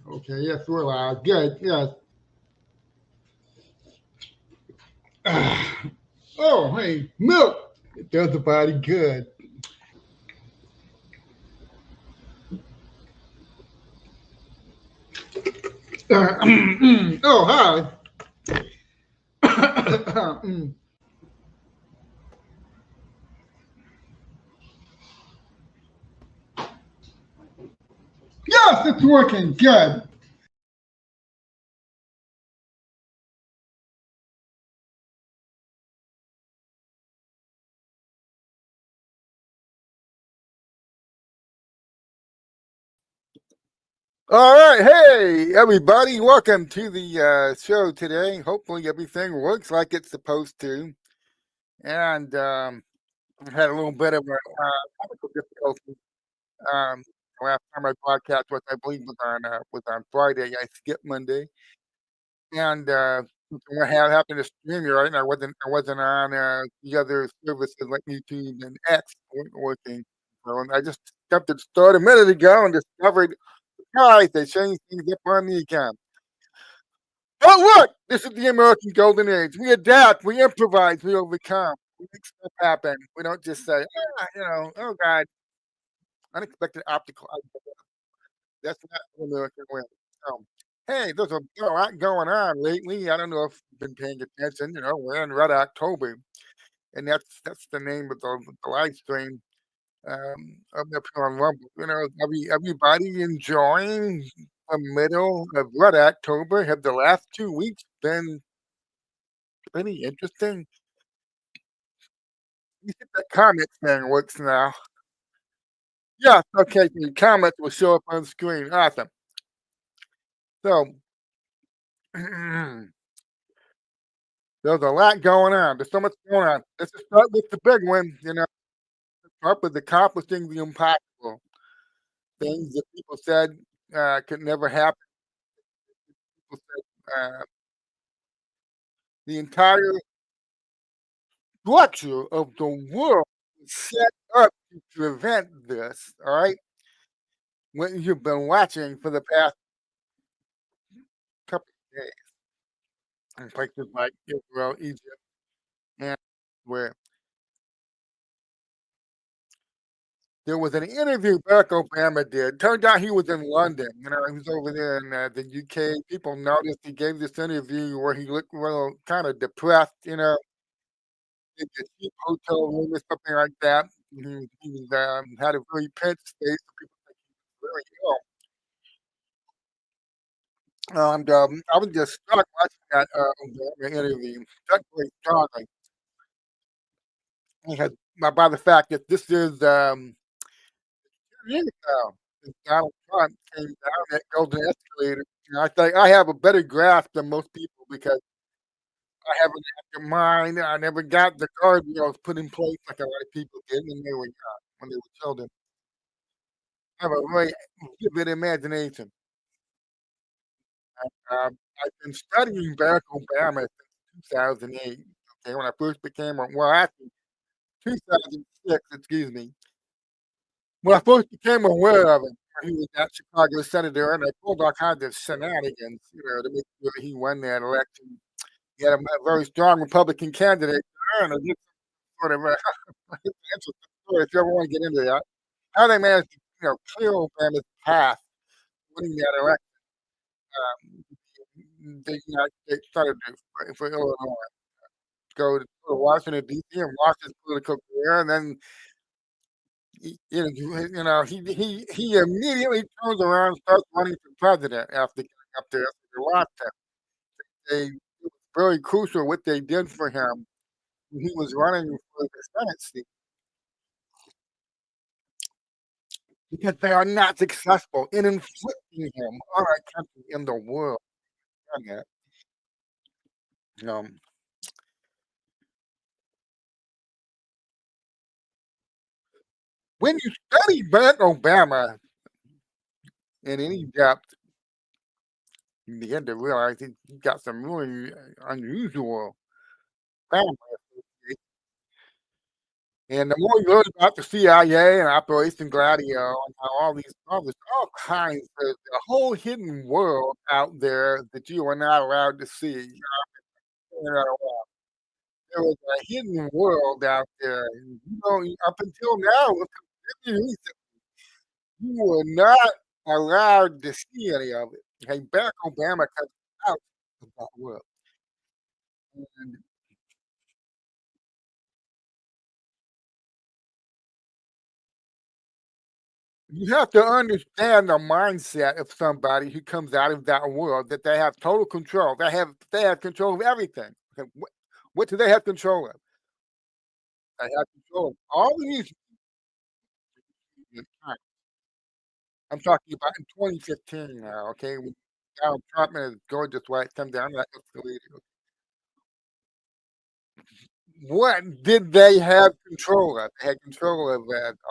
Okay, yes, we're live. Good, yes. Oh, hey, milk. It does the body good. Oh, hi. Yes, it's working. Good. All right, hey everybody, welcome to the show today. Hopefully everything works like it's supposed to. And I had a little bit of a technical difficulty. Um, last time I broadcast, what I believe was on Friday. I skipped Monday, and what had happened to StreamYard, and I wasn't on the other services like YouTube and X weren't working. So and I just attempted to start a minute ago and discovered, guys, they changed things up on the account. Oh, look! This is the American Golden Age. We adapt, we improvise, we overcome. We make stuff happen. We don't just say, oh God, unexpected optical. That's not the American way. So, hey, there's a lot going on lately. I don't know if you've been paying attention. We're in Red October, and that's the name of the live stream of the on Rumble. Everybody enjoying the middle of Red October. Have the last 2 weeks been pretty interesting? You think that comment thing works now? Yeah, okay. The comments will show up on screen. Awesome. So, there's a lot going on. There's so much going on. Let's just start with the big one. Start with accomplishing the impossible. Things that people said could never happen. People said the entire structure of the world is set up to prevent this. All right, what you've been watching for the past couple of days in places like Israel, Egypt, and where there was an interview Barack Obama did. Turned out he was in London. He was over there in the UK. People noticed he gave this interview where he looked real kind of depressed, in a cheap hotel room or something like that. He was, had a very tense state, so people think he was really ill. And I was just struck watching that Obama interview. Struck very strongly because by the fact that this is 2 years ago since Donald Trump came down that golden escalator. I think I have a better grasp than most people because I have an active mind. I never got the guardrails put in place like a lot of people did when they were children. I have a very vivid imagination. I've been studying Barack Obama since 2008. Okay, when I first became actually 2006, excuse me. When I first became aware of him, he was that Chicago senator, and I pulled all kinds of shenanigans, to make sure he won that election. He had a very strong Republican candidate, and I did sort of interesting story if you ever want to get into that. How they managed to, clear Obama's path winning that election. They started for Illinois, go to Washington D.C. and watch his political career, and then he immediately turns around and starts running for president after getting up there after they lost him. It was very crucial what they did for him when he was running for the Senate seat because they are not successful in inflicting him on our country in the world. On that. Um, when you study Barack Obama in any depth, you begin to realize he got some really unusual family. And the more you learn about the CIA and Operation Gladio and how all kinds of a whole hidden world out there that you are not allowed to see. You're not allowed. There was a hidden world out there. And, up until now, up until recently, you were not allowed to see any of it. Okay, Barack Obama comes out of that world. And you have to understand the mindset of somebody who comes out of that world that they have total control. They have control of everything. Okay, what do they have control of? They have control of all the music. I'm talking about in 2015 now, okay? When Donald Trump and his gorgeous wife come down that escalator. What did they have control of? They had control of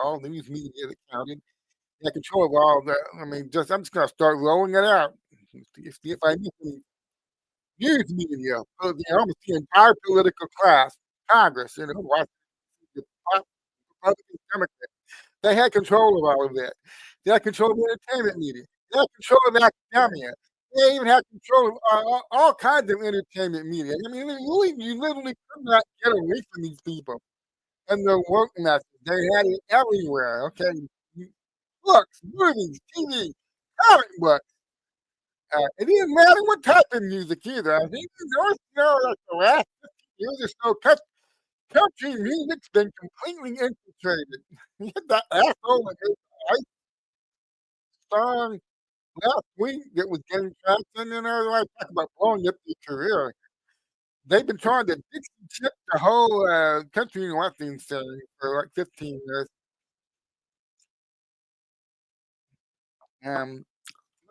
all news media that counted. They had control of all the. I mean, I'm just going to start rolling it out. See if I miss any news media, almost the entire political class, Congress, Washington, Republicans, Democrats. They had control of all of that. They had control of the entertainment media. They had control of academia. They even had control of all kinds of entertainment media. I mean, you literally could not get away from these people and their work methods. They had it everywhere. Okay, books, movies, TV, comic books. It didn't matter what type of music either. I think like the last 50 years or so, country music's been completely infiltrated. That asshole with his ice song last week that was getting traction, I talk about blowing up your career. They've been trying to Dixie chip the whole country and western scene for like 15 years. Um,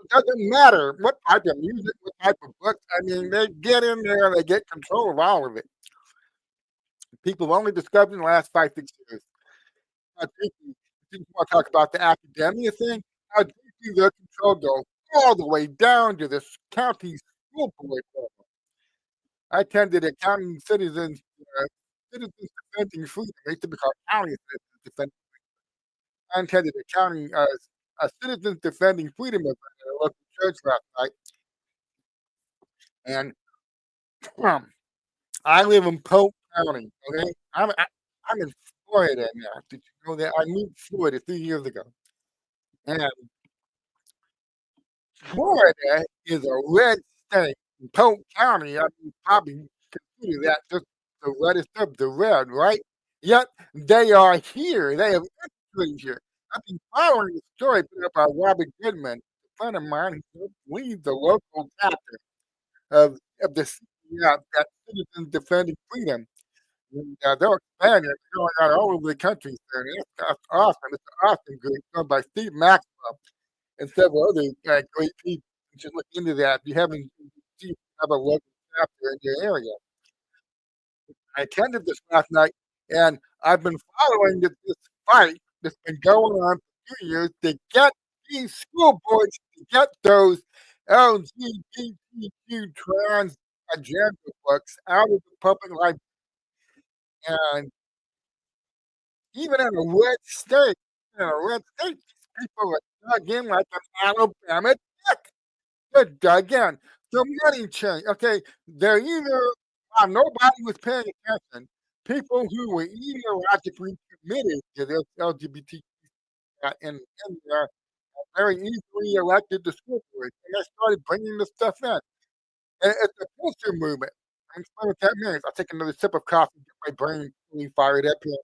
it doesn't matter what type of music, what type of book. I mean, they get in there and they get control of all of it. People have only discovered in the last 5, 6 years. How deeply, if you want to talk about the academia thing, how deeply their control goes all the way down to the county school board level. I attended a county citizens defending freedom. They used to be called county citizens defending. I attended a citizens defending freedom event at a local church last night, and um, I live in Polk County. Okay, I'm in Florida now. Did you know that? I moved to Florida 3 years ago, and Florida is a red state. In Polk County, I mean, probably consider that just the reddest of the red, right? Yet they are here. They have infiltrated here. I've been following the story put up by Robert Goodman, a friend of mine who leads the local chapter of the that Citizens Defending Freedom. And, they're expanding, it's going out all over the country. And it's awesome. It's an awesome group run by Steve Maxwell and several other great people. You should look into that. If you haven't, see if you have a local chapter in your area. I attended this last night, and I've been following this fight that's been going on for 2 years to get these school boards to get those LGBTQ trans agenda books out of the public library. And even in a red state, these people are dug in like an Alabama dick. They're dug in. The money change. Okay, they're either while nobody was paying attention, people who were ideologically committed to this LGBT and very easily elected to school boards, and they started bringing this stuff in. And it's a culture movement. I explain what that means. I'll take another sip of coffee, get my brain fully fired up here.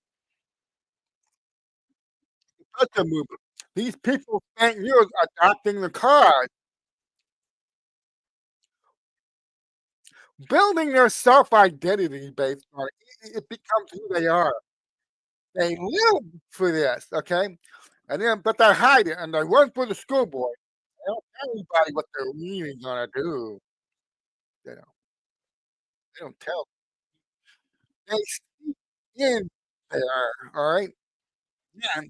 Culture movement. These people spent years adopting the cause, building their self-identity based on it. It becomes who they are. They live for this, okay? And then, but they hide it and they run for the school board. They don't tell anybody what they're really gonna do. They don't. They don't tell. They sneak in there. All right. Yeah,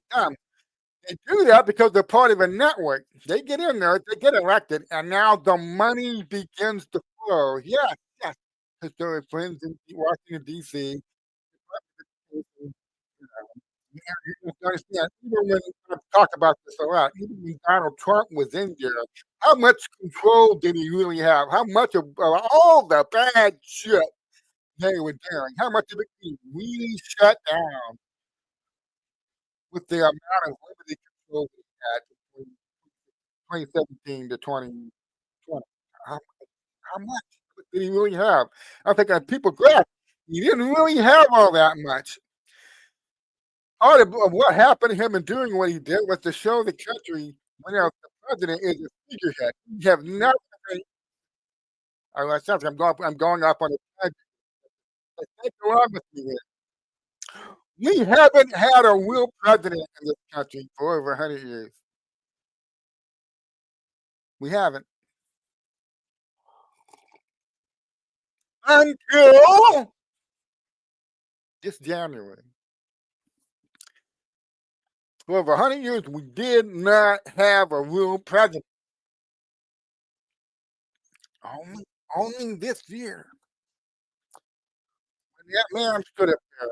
they do that because they're part of a network. They get in there, they get elected, and now the money begins to flow. Yes, yes. Because there are friends in Washington, D.C. Yeah, you have to understand, even when I've talked about this a lot, even when Donald Trump was in there, how much control did he really have? How much of all the bad shit they were doing, how much of it he really shut down with the amount of limited control he had between 2017 to 2020? How how much did he really have? I think people grasp he didn't really have all that much. Part of what happened to him in doing what he did was to show the country, the president is a figurehead. You have nothing. Oh, that sounds like I'm going off on a tangent. But take along with me here. We haven't had a real president in this country for over 100 years. We haven't. Until this January. For over 100 years, we did not have a real president. Only this year. When that man stood up there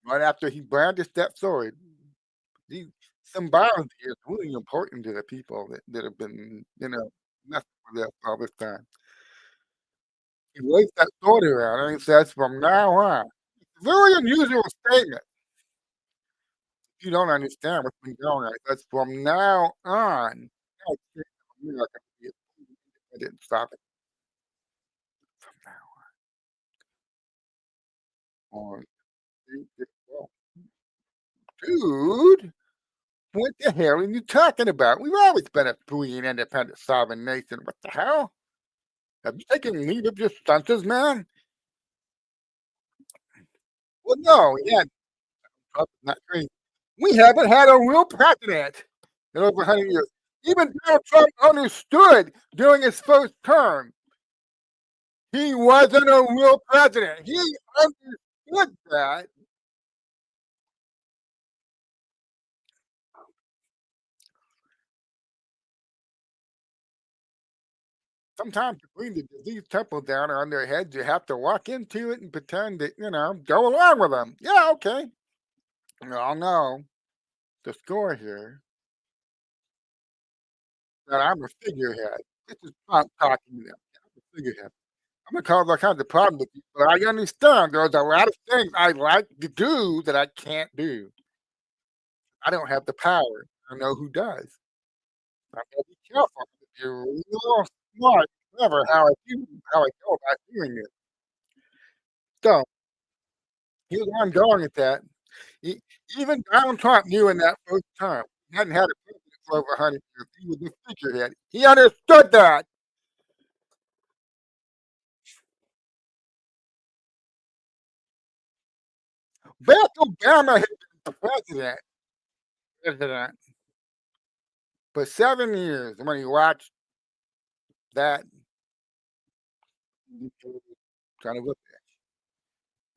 right after he brandished that sword. The Symbology is really important to the people that have been, messing with us all this time. He waved that sword around and he says, "From now on," very unusual statement. You don't understand what's been going on. He says, "From now on," I can't America be independent, stop it. From now on. Well, dude, what the hell are you talking about? We've always been a free and independent sovereign nation. What the hell? Have you taken leave of your senses, man? Well, no, yeah, Trump is not crazy. We haven't had a real president in over 100 years. Even Donald Trump understood during his first term he wasn't a real president. He understood that. Sometimes to bring the disease temple down on their heads, you have to walk into it and pretend that, go along with them. Yeah, okay. No, no. The score here that I'm a figurehead. This is Trump talking to them. I'm a figurehead. I'm gonna cause all kinds of problems with you, but I understand there's a lot of things I like to do that I can't do. I don't have the power. I know who does. I gotta be careful. You're real smart, clever how I go about doing it. So here's where I'm going with that. E Even Donald Trump knew in that first term, he hadn't had a president for over 100 years. He was a figurehead. He understood that. Barack Obama had been the president for 7 years when he watched that kind of look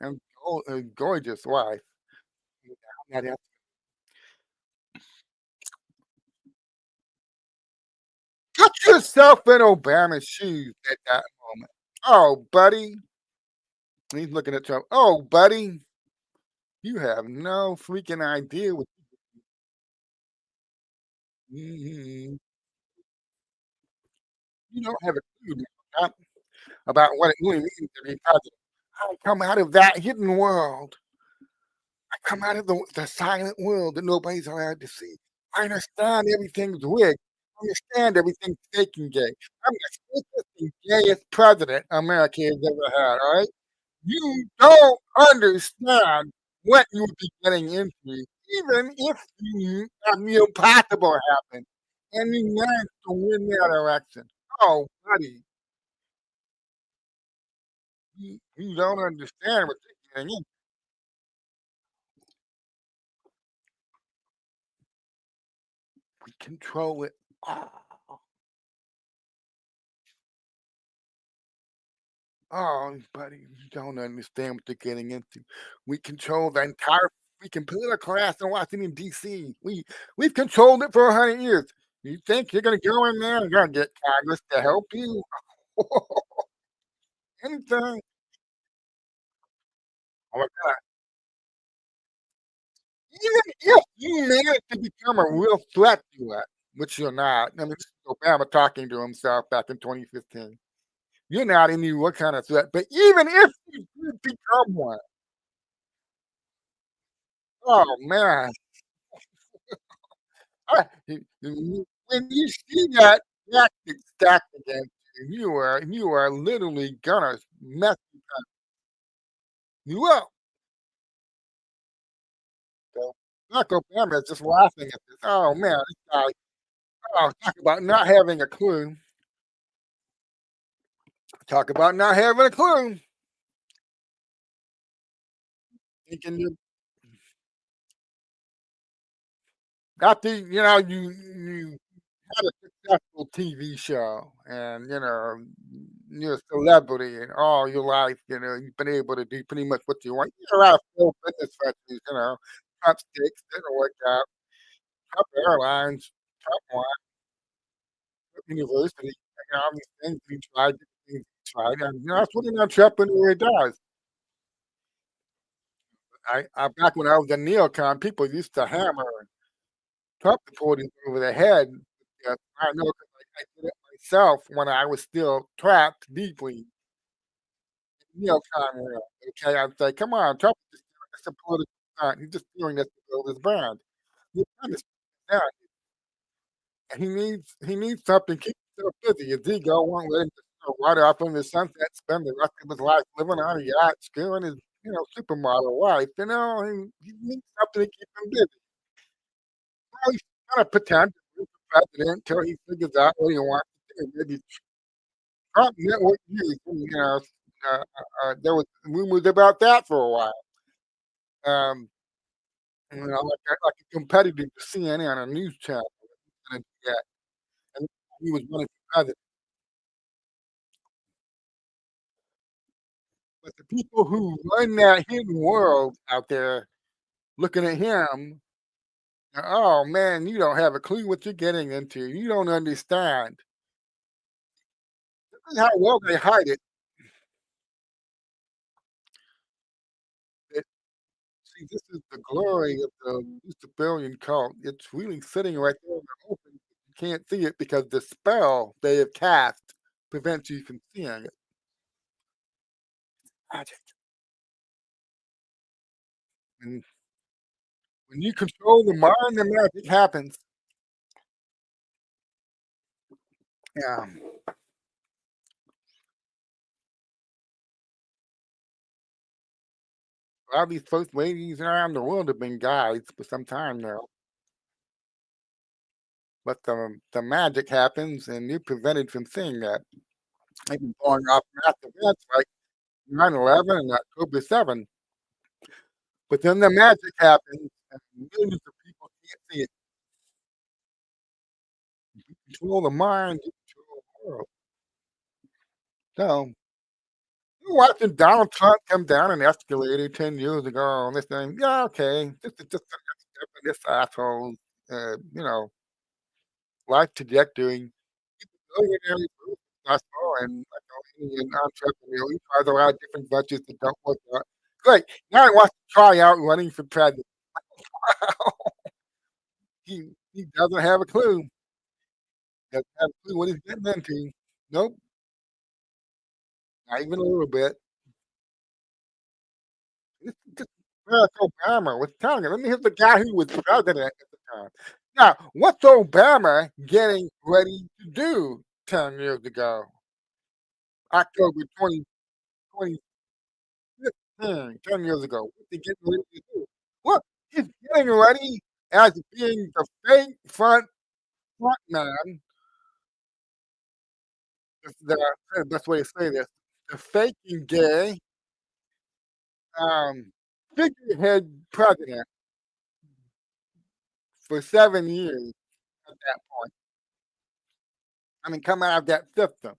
and gorgeous wife. Put yourself in Obama's shoes at that moment. Oh, buddy. He's looking at Trump. Oh, buddy, you have no freaking idea what Mhm. You don't have a clue now about what it really means to be president. I come out of that hidden world. I come out of the silent world that nobody's allowed to see. I understand everything's rigged. I understand everything's fake and gay. I'm the safest and gayest president America has ever had, all right? You don't understand what you would be getting into, even if the impossible happened and you managed to win that election. Oh, buddy, you don't understand what you're getting into. We control it all. Oh, buddy, you don't understand what you're getting into. We control the entire freaking political class in Washington, D.C. We've controlled it for 100 years. You think you're gonna go in there and you're gonna get Congress to help you? Anything. Oh my god. Even if you manage to become a real threat to it, which you're not, I mean, this is Obama talking to himself back in 2015. You're not any what kind of threat, but even if you do become one, oh man, when you see that tactic stacked against you, you are literally gonna mess you up. So, Barack Obama is just laughing at this. Oh man, this guy, oh, talk about not having a clue. Talk about not having a clue. Thinking you after you had a successful TV show and you're a celebrity and all your life, you've been able to do pretty much what you want. You're out of full business ventures, Trump steaks didn't work out, Trump Airlines, Trump wine, Trump University, all these things we tried, different things we tried, and that's what an entrepreneur does. I back when I was a neocon, people used to hammer Trump supporters over the head. Yeah, I know 'cause I did it myself when I was still trapped deeply in neocon world, okay? I'd say, "Come on, Trump is just doing this a political stunt. He's just doing this to build his brand." You understand that, and he needs something to keep himself busy. His ego won't let him just, ride off into the sunset, spend the rest of his life living on a yacht, screwing his, supermodel wife, he needs something to keep him busy. Well, he's gonna pretend to be the president until he figures out what he wants to do. Maybe Trump Network News, there was rumors about that for a while. Um, like a competitor to CNN on a news channel was gonna do that, and he was running for president. But the people who run that hidden world out there looking at him, "Oh, man, you don't have a clue what you're getting into. You don't understand." This is how well they hide it. That See, this is the glory of the Luciferian cult. It's really sitting right there in the open. You can't see it because the spell they have cast prevents you from seeing it. Magic. And when you control the mind, the magic happens. Yeah. A lot of these first ladies around the world have been guys for some time now. But the magic happens and you're prevented from seeing that. They've been blowing off mass events like 9/11 and October 7th. But then the magic happens and millions of people can't see it. You control the mind, you control the world. So, you're watching Donald Trump come down an escalator 10 years ago on this thing. Yeah, okay. This is just the next step in this asshole's, life trajectory. Billionaire successful and like an entrepreneur. He tries a lot of different ventures that don't work out. Great. Now he wants to try out running for president. He doesn't have a clue. Doesn't have a clue what he's getting into. Nope, not even a little bit. This is just Barack Obama was telling you. Let me hit the guy who was president at the time. Now, what's Obama getting ready to do 10 years ago? October 2015, 10 years ago. What's he getting ready to do? Well, he's getting ready as being the fake front man, is the best way to say this, the faking gay, um, figurehead president for 7 years at that point. I mean, coming out of that system,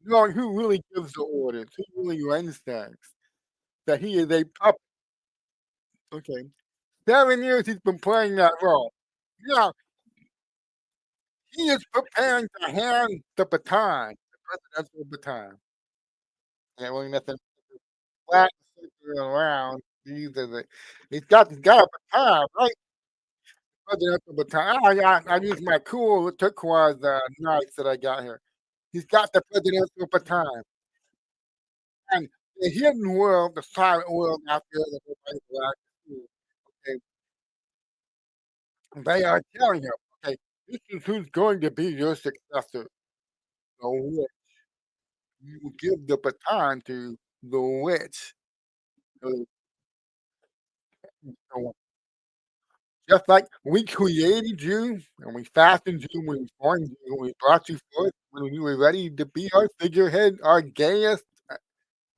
knowing who really gives the orders, who really runs things, that he is a puppet, okay? 7 years he's been playing that role. Now, he is preparing to hand the baton, the presidential baton. And really nothing flat circling around. He's got a baton, right? presidential baton. I use my cool turquoise knife that I got here. He's got the presidential baton. And the hidden world, the silent world out there that nobody's allowed to see, okay, they are telling him, okay, this is who's going to be your successor. The witch. You will give the baton to the witch. So, so just like we created you and we fashioned you, we formed you, we brought you forth when you were ready to be our figurehead, our gayest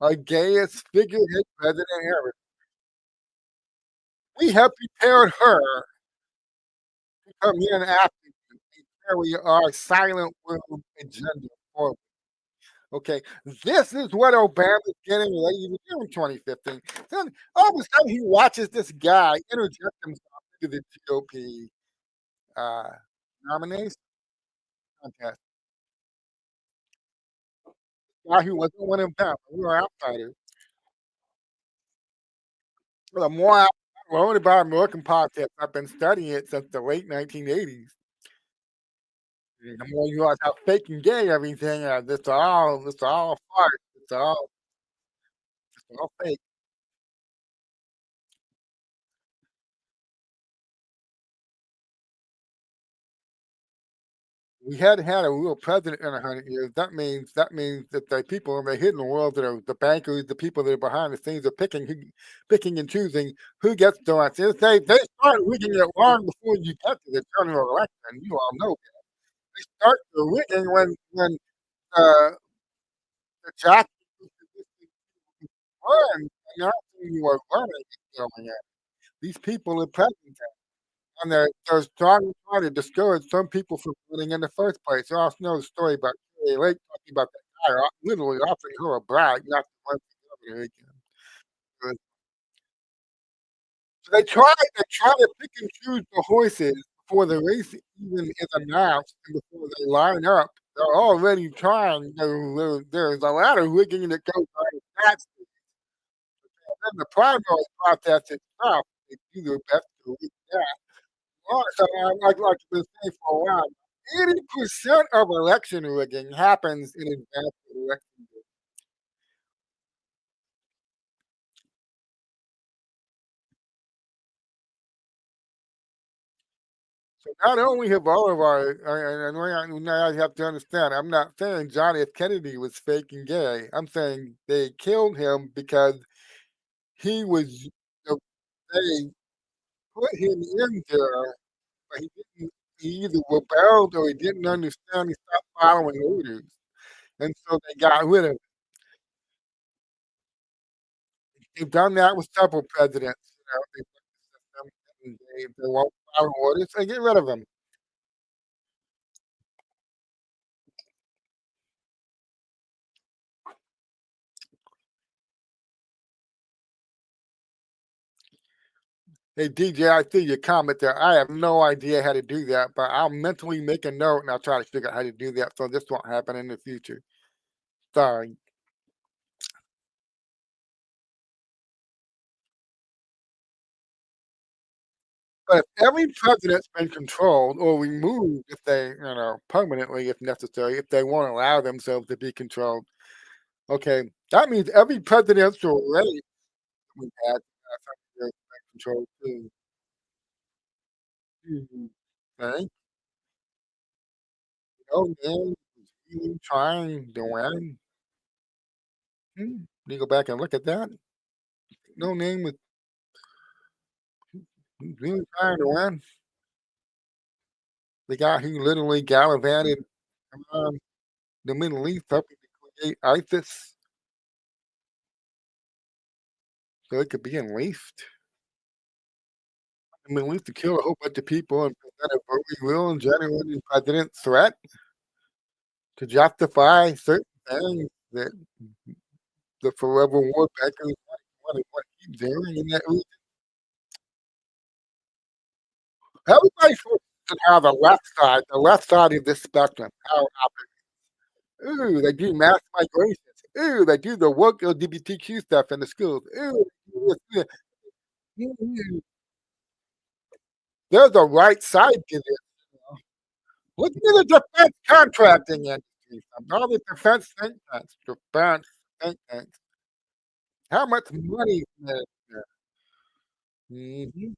figurehead president ever. We have prepared her to come in after you and carry our silent world agenda forward. Okay, this is what Obama's getting ready to do in 2015. Then all of a sudden he watches this guy interject himself into the GOP uh, nomination contest. Guy who wasn't one of them. We were outsiders. The more I learned about American politics, I've been studying it since the late 1980s. The more you realize how fake and gay everything is, it's all a farce. It's all fake. We hadn't had a real president in 100 years. That means that the people in the hidden world that are the bankers, the people that are behind the scenes are picking and choosing who gets the rights. They start rigging it long before you get to the general election. You all know that. They start the rigging when uh, the jockey runs, announcing you are running is going at. These people are present. And they're trying to discourage some people from running in the first place. You also know the story about Kari Lake talking about the guy literally offering her a bride not to run for governor again. So they try to pick and choose the horses before the race even is announced and before they line up. They're already trying. There's a lot of rigging that goes on in that stage. And then the primary process itself, they do their best to rig that. So like I've been saying for a while, 80% of election rigging happens in advance of election day. So not only have all of our and now you have to understand, I'm not saying John F. Kennedy was fake and gay. I'm saying they killed him because he was they put him in there, but he either rebelled or he didn't understand, he stopped following orders, and so they got rid of him. They've done that with several presidents, they put the system and they won't follow orders, they get rid of them. Hey, DJ, I see your comment there. I have no idea how to do that, but I'll mentally make a note and I'll try to figure out how to do that so this won't happen in the future. Sorry. But if every president's been controlled or removed if they, permanently if necessary, if they won't allow themselves to be controlled, okay, that means every presidential race we've had been controlled too. Mhm. Right? No man is really trying to win. You go back and look at that. No name was really trying to win. The guy who literally gallivanted around the Middle East helping to create ISIS so it could be unleashed. The Middle East to kill a whole bunch of people and present a very real and genuine president threat to justify certain things that the forever war backers want to keep doing in that region. Everybody focuses on how the left side of this spectrum, how ooh, they do mass migrations. Ooh, they do the woke LGBTQ stuff in the schools. Ooh, they do this. Ooh, there's a right side to this. You know? Look at the defense contracting industry. All the defense think tanks. How much money is there? Mhm.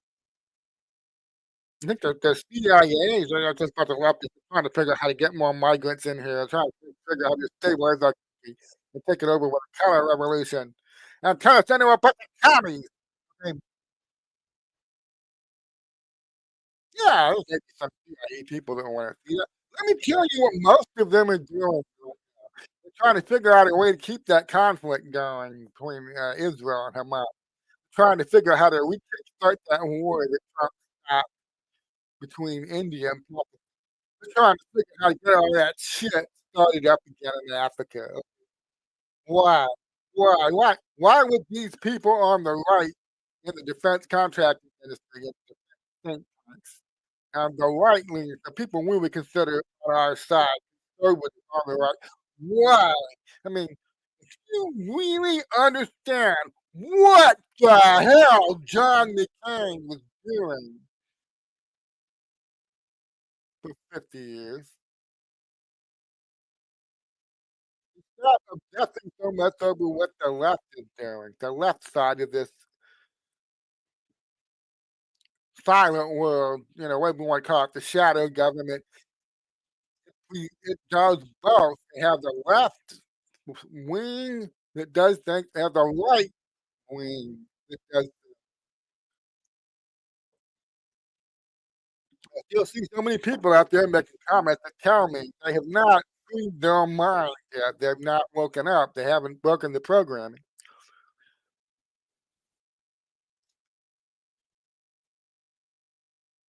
I think the CIA is just about to wrap this trying to figure out how to get more migrants in here, trying to figure out how to stabilize our country and take it over with a counter revolution and turn us into a bunch of commies. I mean, yeah, there's maybe some CIA people that wanna see that. Let me tell you what most of them are doing. They're trying to figure out a way to keep that conflict going between, Israel and Hamas, trying to figure out how to kickstart that war that Trump stopped between India and Pakistan. They're trying to figure out how to get all that shit started up again in Africa. Why? Why would these people on the right in the defense contracting industry and the think tanks and the right leaners, the people we would consider on our side, conservatives on the right, why? I mean, you really understand what the hell John McCain was doing for 50 years? Stop obsessing so much over what the left is doing, the left side of this silent world, whatever you want to call it, the shadow government. It does both. They have the left wing that does things, they have the right wing that does. I still see so many people out there making comments that tell me they have not freed their mind yet. They've not woken up. They haven't broken the programming.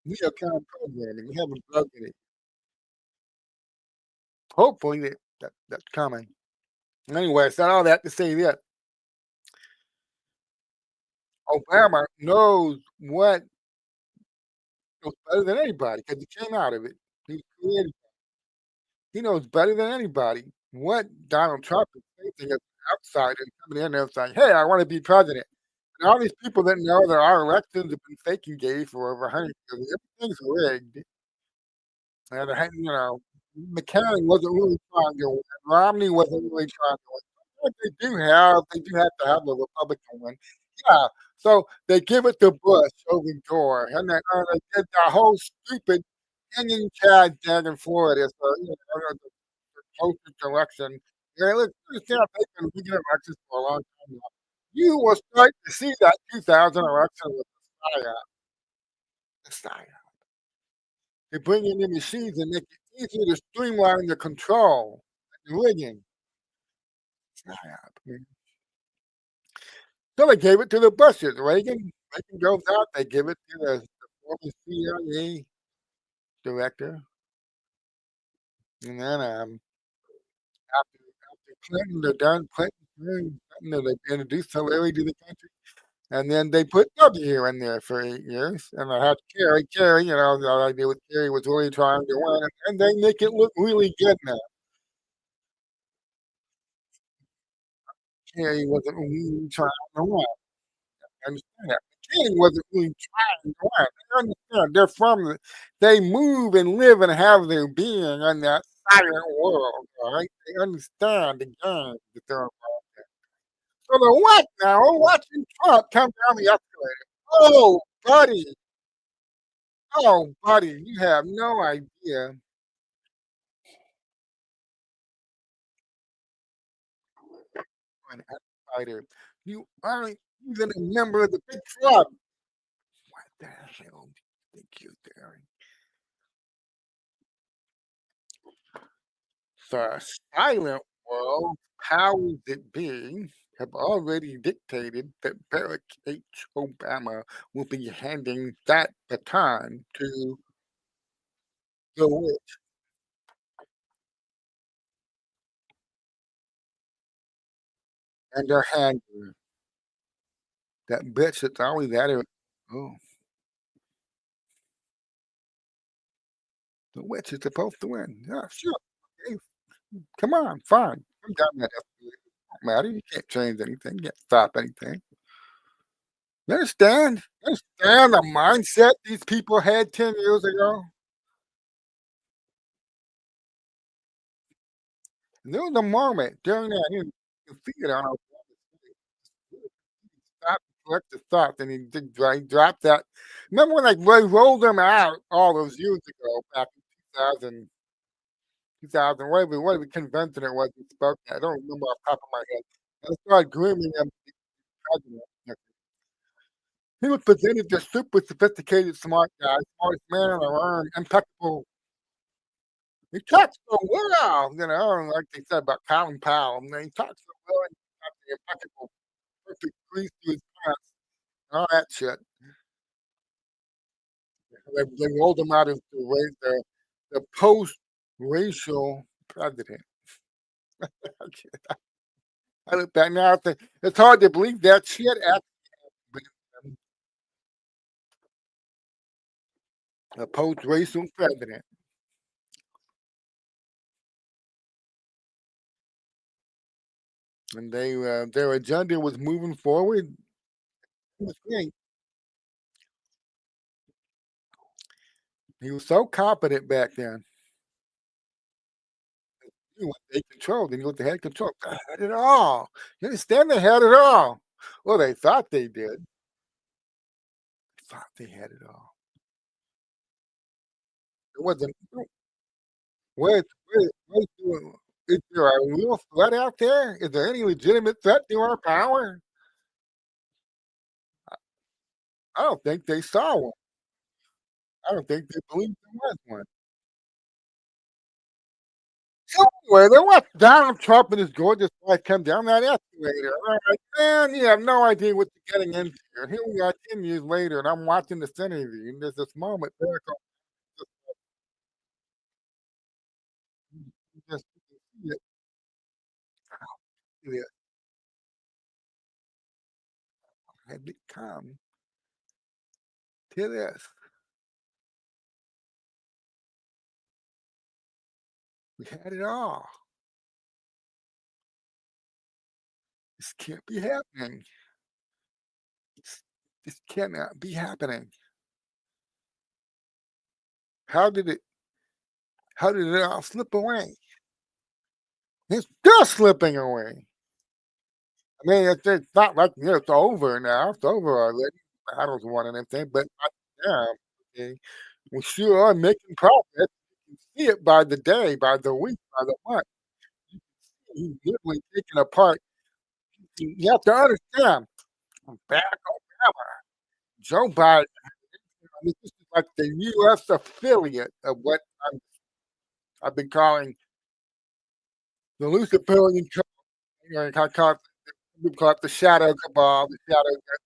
Neocon programming. We haven't broken it. Hopefully that's coming. Anyway, I said all that to say that Obama knows better than anybody because he came out of it. He created. He knows better than anybody what Donald Trump is facing as an outsider and coming in there and saying, "Hey, I want to be president." And all these people that know that our elections have been fake and gay for over 100 years, everything's rigged. And McCain wasn't really trying to win. Romney wasn't really trying to win. But they do have to have the Republican win. Yeah. So they give it to Bush over Gore, and then they did the whole stupid hanging Chad down in Florida. So the closest election. Yeah, look, they've been rigging elections for a long time now. You will start to see that 2000 election with the PSYOP. They bring in the machines and make it easier to streamline the control and rigging. PSYOP. So they gave it to the Bushes. Reagan goes out, they give it to the former CIA director. And then after Clinton, they're done. Clinton, they introduced Hillary to the country. And then they put W in there for 8 years, and they had Kerry. Kerry, the idea with Kerry was really trying to win, and they make it look really good now. Kerry wasn't really trying to win. I understand that. Kerry wasn't really trying to win. They understand. They move and live and have their being in that silent world, all right? They understand the game that they're involved in. So the what now? We're watching Trump come down the escalator. Oh, buddy. Oh, buddy, you have no idea. An outsider. You aren't even a member of the big club. What the hell do you think you're doing? The silent world powers that be have already dictated that Barack H. Obama will be handing that baton to the witch and their handler. That bitch that's always at her. Oh, the witch is supposed to win. Yeah, sure. Okay, come on, fine. I'm down that escalator. Don't matter. You can't change anything. You can't stop anything. You understand? You understand the mindset these people had 10 years ago? And there was a moment during that, you can see it on our stop and collect the thought, and he did he dropped that. Remember when they rolled them out all those years ago, back in 2000, 2000, whatever convention it was he spoke at, I don't remember off the top of my head. And they started grooming him to be president. He was presented this super sophisticated, smart guy, smartest man in the room, impeccable. He talks so well, like they said about Colin Powell. I mean, he talks so well and he's got the impeccable, perfect grease to his pants and all that shit. They rolled him out as the post-racial president. I look back now, I think it's hard to believe that shit actually been a post-racial president. And their agenda was moving forward. It was great. He was so competent back then. He what they controlled, and what they had control. They had it all. You understand? They had it all. Well, they thought they did. Thought they had it all. It wasn't. Is there a real threat out there? Is there any legitimate threat to our power? I don't think they saw one. I don't think they believed there was one. Somewhere they watched Donald Trump and his gorgeous wife come down that escalator. I'm like, man, you have no idea what you're getting into. And here we are 10 years later, and I'm watching this interview, and there's this moment there. Just see it had become to this. We had it all. This can't be happening. This, this cannot be happening. How did it? How did it all slip away? It's still slipping away. I mean, it's not like it's over now. It's over already. I don't want anything, but not now. Okay, we sure are making progress. You can see it by the day, by the week, by the month. He's literally taking apart. You have to understand. Barack Obama, Joe Biden. I mean, this is like the U.S. affiliate of what I've been calling the Luciferian. I call it we call it the shadow cabal, the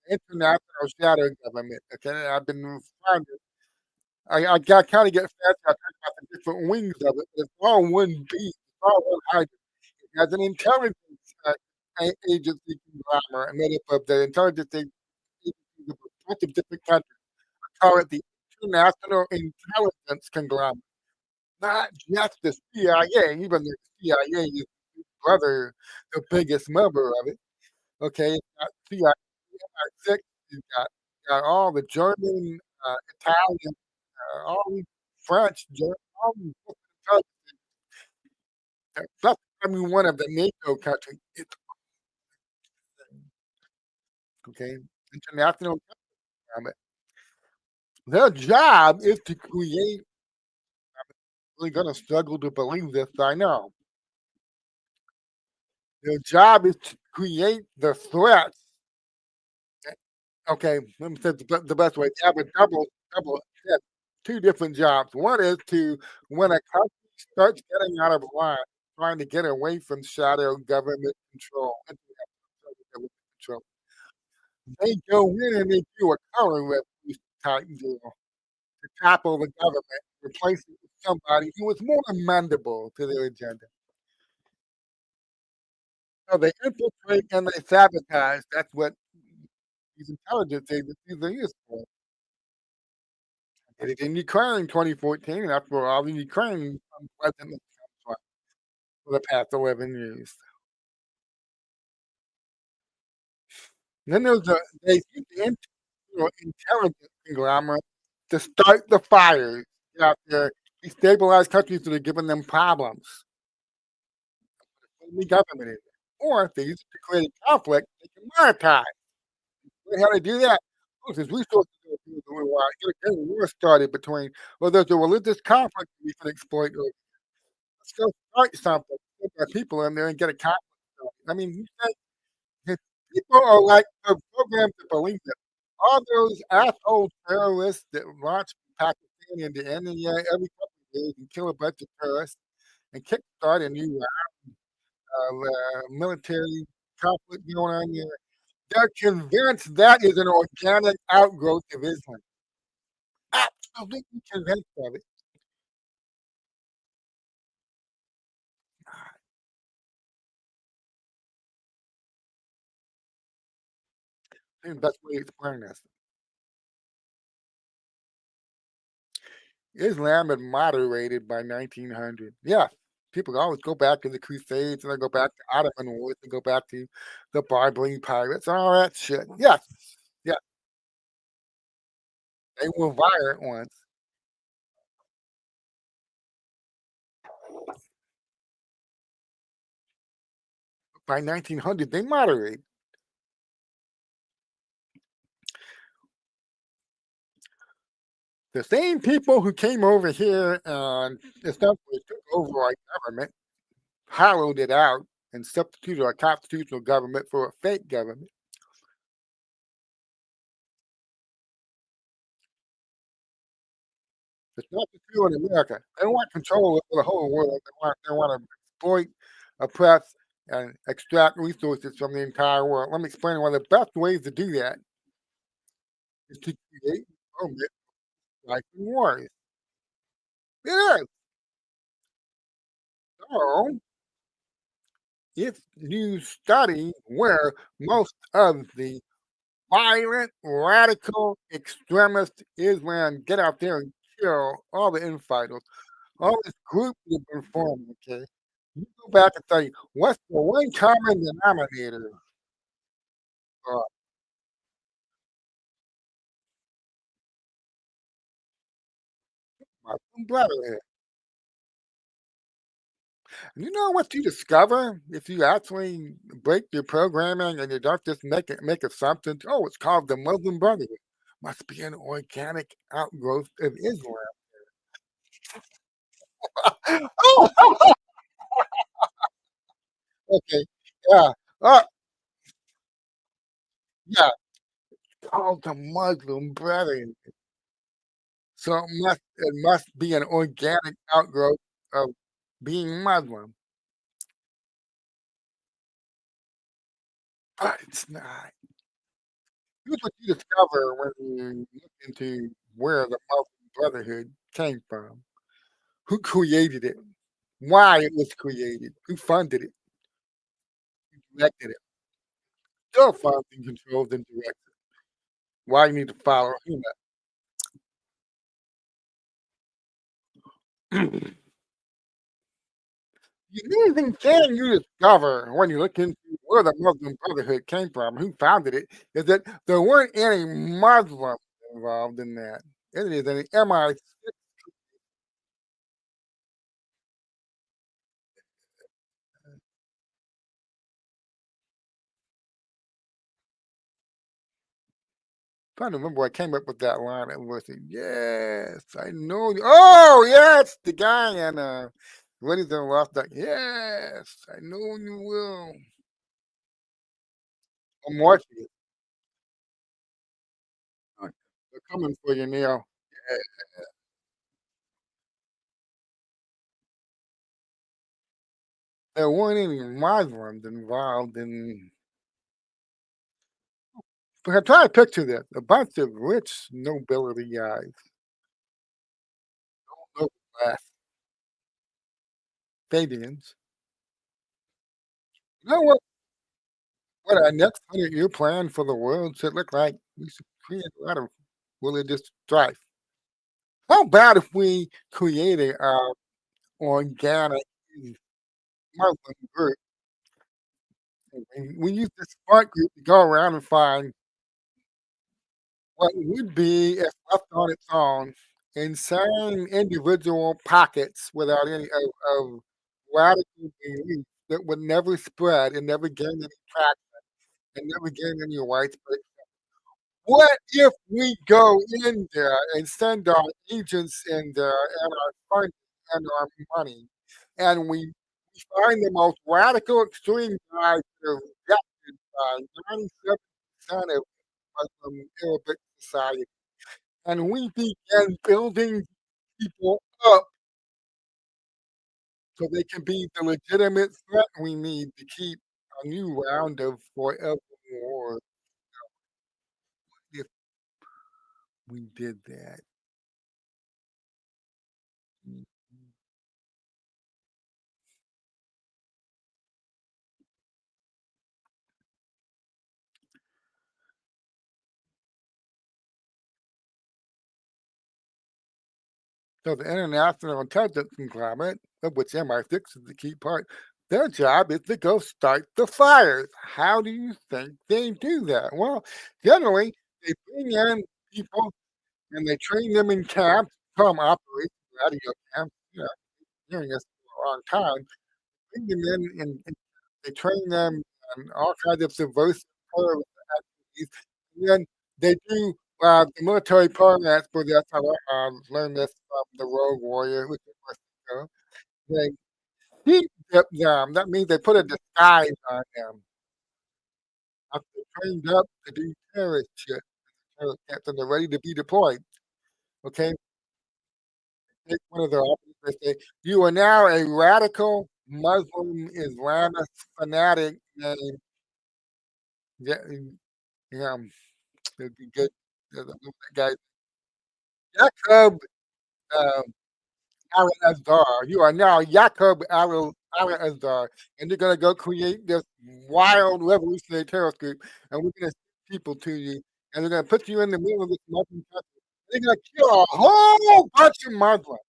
international shadow government. Okay, I've been trying to. I got kind of get fed. I talk about the different wings of it. But it's all one beast. It's all one hydra. It has an intelligence agency conglomerate made up of the intelligence agencies of a bunch of different countries. I call it the International Intelligence Conglomerate, not just the CIA. Even the CIA is brother, the biggest member of it. Okay, it's got CIA, got all the German, Italian, all these French, all these different countries, plus every one of the NATO countries. It's okay. International government. Their job is to create. Really going to struggle to believe this. I know. Their job is to create the threats. Okay, let me say the best way. They have a double yeah, 2 different jobs. One is to when a country starts getting out of line, trying to get away from shadow government control, government control, they go in and they do a color revolution type deal to topple the government, replace it with somebody who is more amenable to their agenda. So they infiltrate and they sabotage. That's what these intelligence agencies are used for. Did it in Ukraine in 2014, and that's where all the Ukraine president comes from for the past 11 years. Then there's the they use the intelligent conglomerate to start the fires out there, destabilize countries that are giving them problems. The government is. Or if they use it to create a conflict, they can monetize. Learn how to do that. Oh, there's resources there for you to get a war started between, well, there's a religious conflict we can exploit. Let's go start something, get our people in there and get a conflict started. I mean, you think if people are like they're programmed to believe it. All those asshole terrorists that launch from Pakistan into India every couple of days and kill a bunch of tourists and kickstart a new military conflict going on there. They're convinced that is an organic outgrowth of Islam. Absolutely convinced of it. And that's the way to explain this. Islam had moderated by 1900. Yeah, people always go back to the Crusades and they go back to Ottoman Wars and go back to the Barbary pirates and all that shit. Yes, yeah, they were violent once. By 1900, they moderated. The same people who came over here and essentially took over our government, hollowed it out, and substituted our constitutional government for a fake government. It's not just true in America. They want control of the whole world. They want to exploit, oppress, and extract resources from the entire world. Let me explain one of the best ways to do that is to create moments like in wars. It is. So if you study where most of the violent, radical, extremist Islam get out there and kill all the infidels, all this group that have been formed, okay? You go back and say, what's the one common denominator? Uh, Muslim Brotherhood. You know what you discover if you actually break your programming and you don't just make assumptions? Oh, it's called the Muslim Brotherhood. Must be an organic outgrowth of Islam. Oh, okay. Yeah. Oh, yeah. Called the Muslim Brotherhood. So it must be an organic outgrowth of being Muslim, but it's not. Here's what you discover when you look into where the Muslim Brotherhood came from, who created it, why it was created, who funded it, who directed it. Still funds and controls and directs it. Why you need to follow him. The amazing thing you discover when you look into where the Muslim Brotherhood came from, who founded it, is that there weren't any Muslims involved in that. It is an MI6. Trying to remember, I came up with that line. It was, yes, I know. Oh, yes, the guy and Ladies and Lost Duck. Yes, I know you will. I'm watching it. They're coming for you, Neil. Yeah. There weren't any Muslims involved in. But try to picture this: a bunch of rich nobility guys, low class Fabians. You know what our next 100-year plan for the world should look like? We should create a lot of religious strife. How about if we created our organic Muslim group? And we use this smart group to go around and find what would be, if left on its own, insane individual pockets without any of radical belief that would never spread and never gain any traction and never gain any widespread. What if we go in there and send our agents in there and our funding and our money, and we find the most radical extreme guys that are rejected by 97% of Muslim Arabic society, and we begin building people up so they can be the legitimate threat we need to keep a new round of forever war if we did that. Mhm. So the International Intelligence Conglomerate, of which MI6 is the key part, their job is to go start the fires. How do you think they do that? Well, generally, they bring in people and they train them in camps, come operate radio camps, you know, hearing us for a long time, bring them in and they train them on all kinds of subversive terrorist activities. And then they do the military programs, but that's how I learned this from the Rogue Warrior, which is Mexico. They keep them. That means they put a disguise on them. After they're trained up to do terrorist shit, terrorist camps, and they're ready to be deployed. Okay, take one of their officers. They say, "You are now a radical Muslim Islamist fanatic named Ja yeah, it'd be good that guy Jacob, um, Al-Azhar. You are now Jacob Al-Azhar, and you're gonna go create this wild revolutionary terrorist group, and we're gonna send people to you, and they're gonna put you in the middle of this Muslim country. They're gonna kill a whole bunch of Muslims,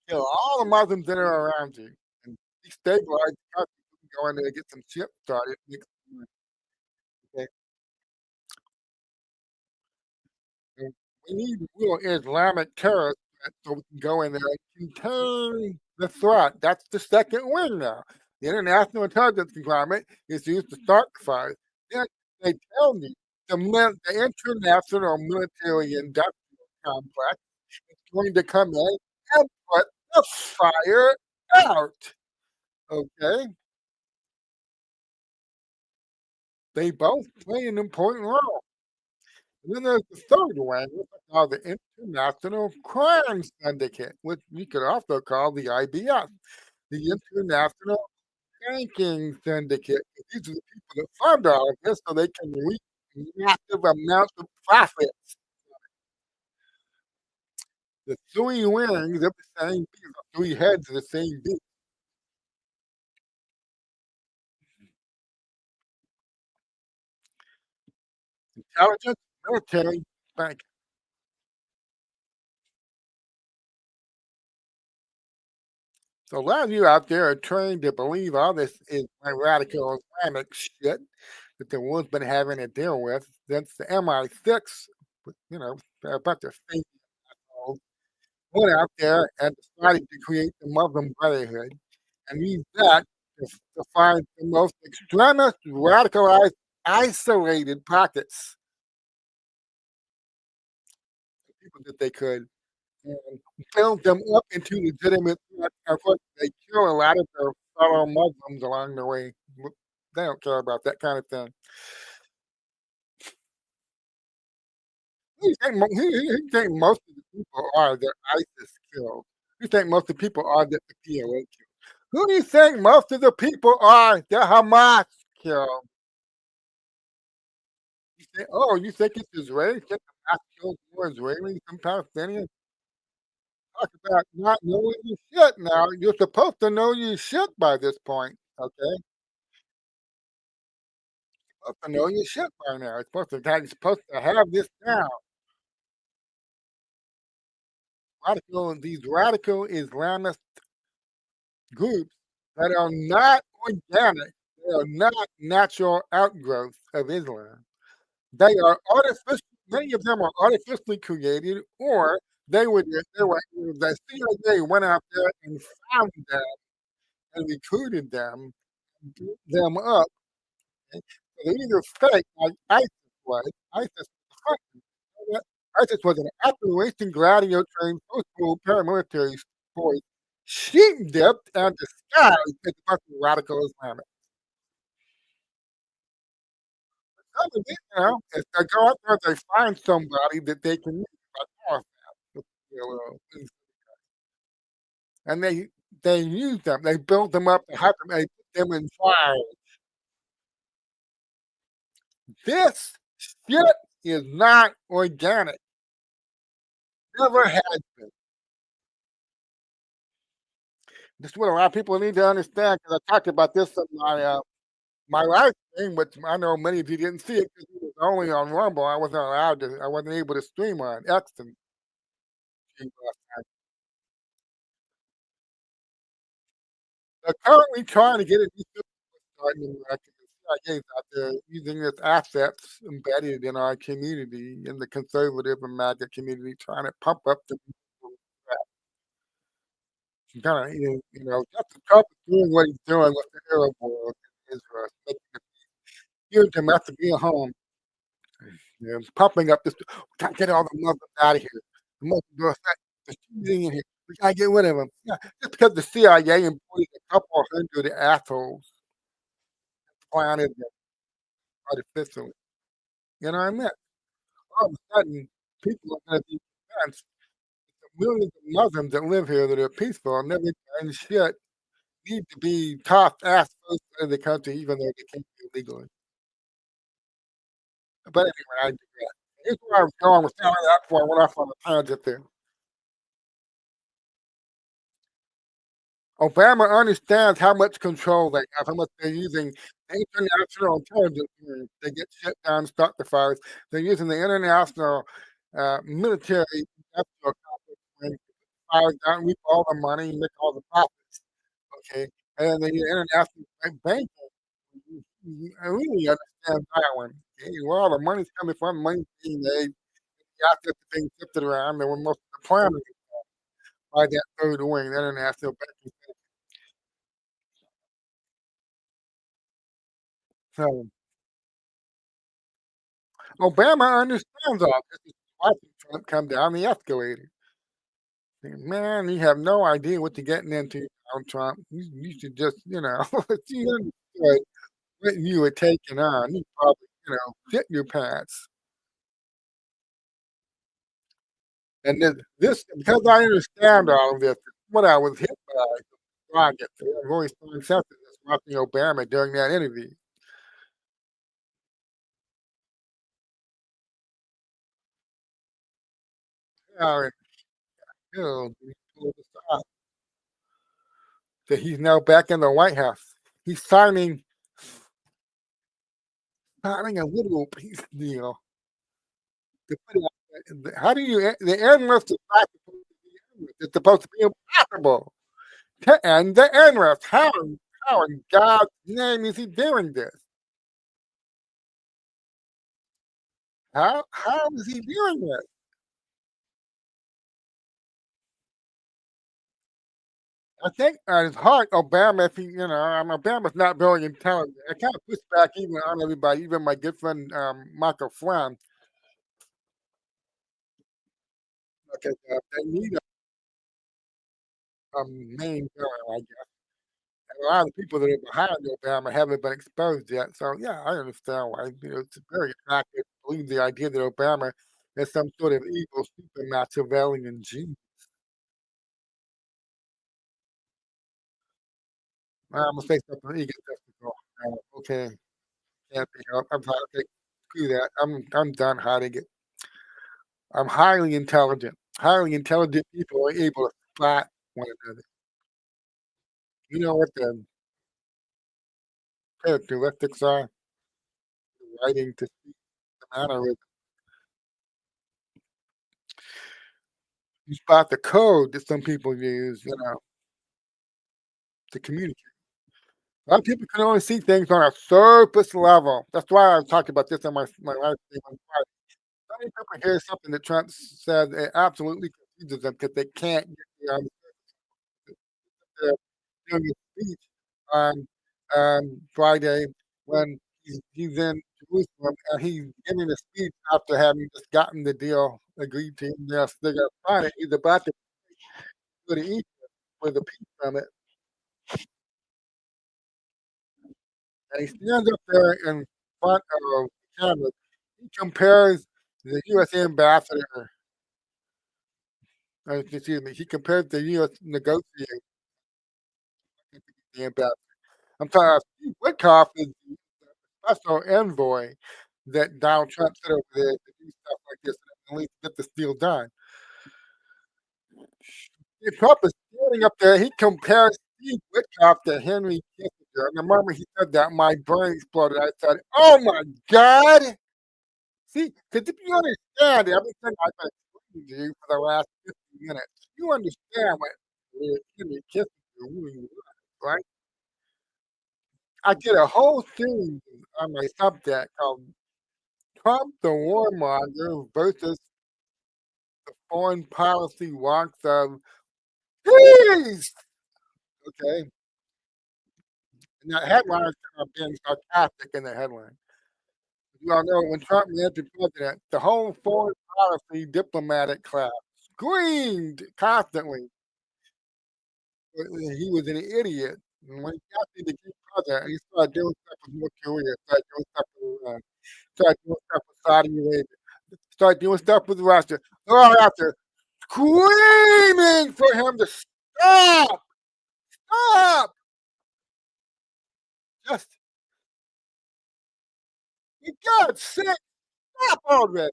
kill all the Muslims that are around you, and destabilize the country. You can go in there and get some shit started next time, okay? And we need real Islamic terrorist threat so we can go in there and contain the threat. That's the second wing now. The International Intelligence Conglomerate is used to start the fires. Then they tell me the international military industrial complex is going to come in and put the fire out. Okay? They both play an important role. And then there's the third wing, which is called the International Crime Syndicate, which we could also call the IBS, the International Banking Syndicate. These are the people that fund all of this so they can reap massive amounts of profits. The three wings of the same beast, the three heads of the same beast. Intelligence, military, banking. So a lot of you out there are trained to believe all this is radical Islamic shit that the world's been having to deal with since the MI6, you know, a bunch of fake assholes went out there and decided to create the Muslim Brotherhood and used that to find the most extremist, radicalized, isolated pockets of people that they could and build them up into legitimate threats. Of course, they kill a lot of their fellow Muslims along the way. They don't care about that kind of thing. Who you think most of the people are that ISIS killed? Who you think most of the people are that the PLO killed? Who do you think most of the people are that Hamas killed? You say, "Oh, you think it's Israeli? Think Hamas killed more Israelis than Palestinians?" Talk about not knowing your shit now. You're supposed to know your shit by this point, okay? Supposed to know your shit by now. You're supposed to have this down. These radical Islamist groups that are not organic, they are not natural outgrowths of Islam. They are artificial many of them are artificially created, or the CIA went out there and found them and recruited them, built them up, okay? So they're either fake like ISIS was. ISIS was an Appalachian gladiator trained post-war paramilitary force, sheep-dipped and disguised as a bunch of radical Islamic. Some of it, if they go out there, they find somebody that they can use like Arafat, you know, and they use them. They build them up, they put them in trials. This shit is not organic. Never has been. This is what a lot of people need to understand because I talked about this on my live stream, which I know many of you didn't see it because it was only on Rumble. I wasn't able to stream on X and stream last time. They're currently trying to get a new system started in America. The CIA is out there using its assets embedded in our community, in the conservative and MAGA community, trying to pump up the kinda, Justice Trump is doing what he's doing with the Arab world in Israel, making it huge amount to be a home. Yeah, it's pumping up this. We gotta get all the Muslims out of here. The Muslims are shooting in here. We gotta get rid of them. Yeah, just because the CIA employs a couple of hundred assholes planted them artificially. You know what I mean? All of a sudden, people are gonna be convinced the millions of Muslims that live here that are peaceful and never done shit need to be tossed ass first out of the country, even though they can't do it legally. But anyway, I digress. Here's where I was going with some of that before I went off on a tangent there. Obama understands how much control they have, how much they're using international intelligence groups to get shit done, start the fires. They're using the international military industrial complex when fires down, reap all the money, make all the profits. Okay. And then the international banking. I really understand that one. Okay. Where all the money's coming from, money's being made, the assets are being shifted around, and when most of the planning is by that third wing, the international banking. So Obama understands all this. He's watching Trump come down the escalator. Man, you have no idea what you're getting into, Donald Trump. You should just, if you understood what you were taking on, you probably, shit your pants. And this because I understand all of this, what I was hit by, I get to. I've always found something that's watching Obama during that interview. Uh, he pulled this off, that he's now back in the White House. He's signing a little peace deal to put it how do you the endless is not supposed to be endless. It's supposed to be impossible to end the endless. How in God's name is he doing this? How is he doing this? I think at his heart, Obama, if he, Obama's not very intelligent. I kind of push back even on everybody, even my good friend Michael Flynn. Okay, they need a main villain, I guess. And a lot of the people that are behind Obama haven't been exposed yet. So yeah, I understand why. It's very attractive to believe the idea that Obama is some sort of evil super Machiavellian genius. I'm gonna say something egotistical. Okay, can't be helped. I'm sorry. Okay, screw that. I'm done hiding it. I'm highly intelligent. Highly intelligent people are able to spot one another. You know what the characteristics are? The writing to speak, the mannerism. You spot the code that some people use, to communicate. A lot of people can only see things on a surface level. That's why I was talking about this on my live stream on Friday. So many people hear something that Trump said, it absolutely confuses them because they can't get beyond the doing his speech on, Friday when he's in Jerusalem, and he's giving a speech after having just gotten the deal agreed to. Yes, they're gonna sign it. He's about to go to Egypt for the peace summit, and he stands up there in front of the camera. He compares the U.S. ambassador, excuse me, he compares the U.S. negotiating the ambassador. I'm sorry, Steve Witkoff is the special envoy that Donald Trump sent over there to do stuff like this and at least get this deal done. Trump is standing up there, he compares Steve Witkoff to Henry Kissinger, and the moment he said that, my brain exploded. I said, "Oh my god!" See, because if you understand everything I've been explaining to you for the last 50 minutes, you understand what Henry Kissinger really was, right? I did a whole series on my Substack called Trump the Warmonger versus the Foreign Policy Wonks of Peace. Okay. And that headline is being sarcastic in the headline. You all know when Trump ran for president, the whole foreign policy diplomatic class screamed constantly he was an idiot. And when he got to become president, he started doing stuff with North Korea, started doing stuff with Iran, started doing stuff with Saudi Arabia, started doing stuff with Russia. They're all out there screaming for him to stop, stop. Just, you got sick, stop already.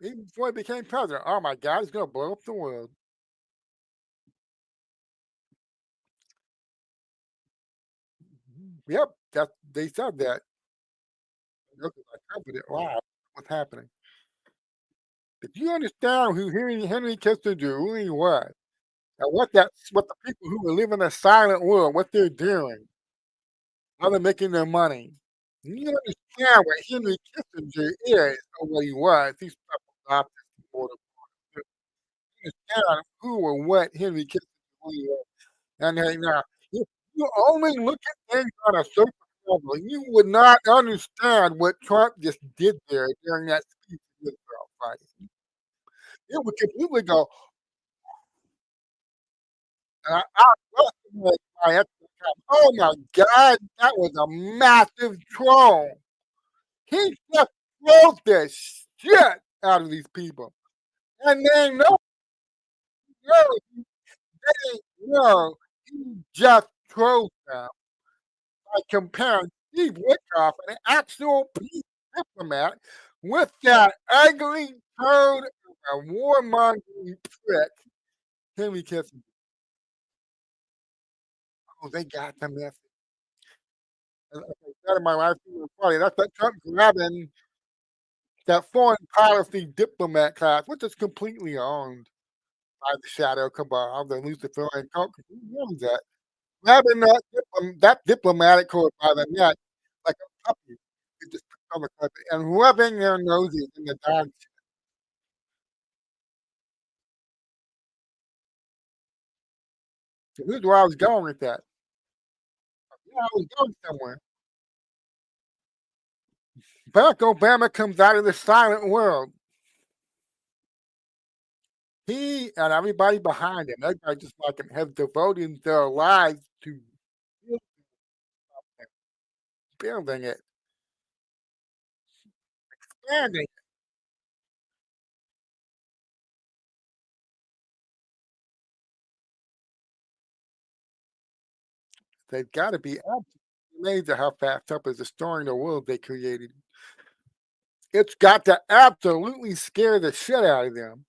Even before he became president. Oh my God, he's going to blow up the world. Yep, that they said that. Look, I covered it live. What's happening? If you understand who Henry Kissinger really was, and what the people who are living a silent world, what they're doing, how they're making their money. You understand what Henry Kissinger is or what he was. He's adopted for the you understand who or what Henry Kissinger really was. And then now, if you only look at things on a surface level, you would not understand what Trump just did there during that speech in Israel Friday. It would completely go, I underestimate my expectations. Oh my god, that was a massive troll. He just trolled the shit out of these people. And they know, they know he just trolled them by comparing Steve Witkoff, an actual peace diplomat, with that ugly turd of a warmongering prick, Henry Kissinger. Oh, they got the message. As I said in my last video Friday, that's that Trump grabbing that foreign policy diplomat class, which is completely owned by the shadow cabal, the Luciferian cult. Who owns that? Grabbing that diplomatic corps by the neck like a puppy, it just become a puppy, and rubbing their noses in the dog shit. So here's where I was going with that. Yeah, I was going somewhere. Barack Obama comes out of the silent world. He and everybody behind him, everybody just like him, have devoted their lives to building it, expanding. They've got to be absolutely amazed at how fast Trump is destroying the world they created. It's got to absolutely scare the shit out of them.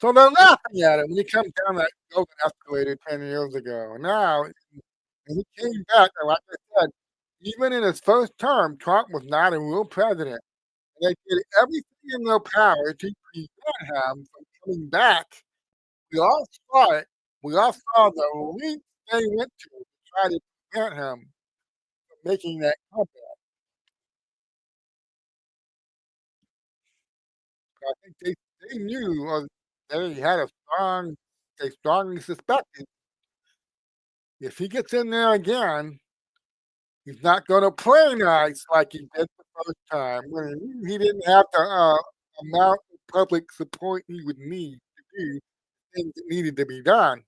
So they're laughing at him when he comes down that golden escalator 10 years ago. Now, and he came back, and like I said, even in his first term, Trump was not a real president. And they did everything in their power to prevent him from coming back We all saw it. We all saw the lengths they went to try to prevent him from making that comeback. I think they knew, or they had a they strongly suspected if he gets in there again, he's not gonna play nice like he did the first time when he didn't have the, amount of public support he would need to do things that needed to be done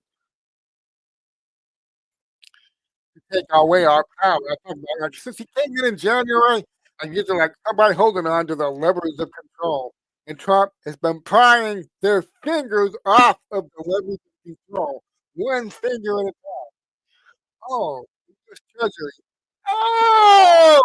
to take away our power. I talk about, like, since he came in January, and usually, like, somebody holding on to the levers of control, and Trump has been prying their fingers off of the levers of control, one finger at a time. Oh, U.S. Treasury. Oh!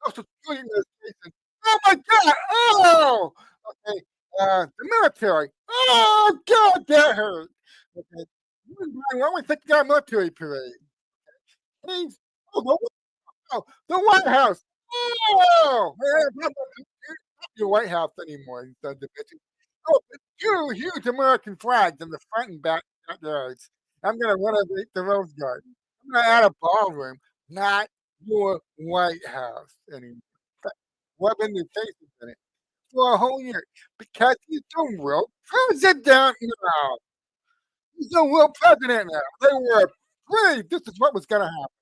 Social Security Administration. Oh my God! Oh! Okay, the military. Oh God, that hurt. Okay, why don't we take our military parade? Please. Oh, the White House. Oh, man, not your White House anymore. You sons of bitches. Oh, the two huge American flags in the front and back yards. I'm gonna renovate the Rose Garden. I'm gonna add a ballroom, not your White House anymore. Rubbing their faces in it for a whole year because he's the real president now. He's the real president now. They were afraid this is what was gonna happen.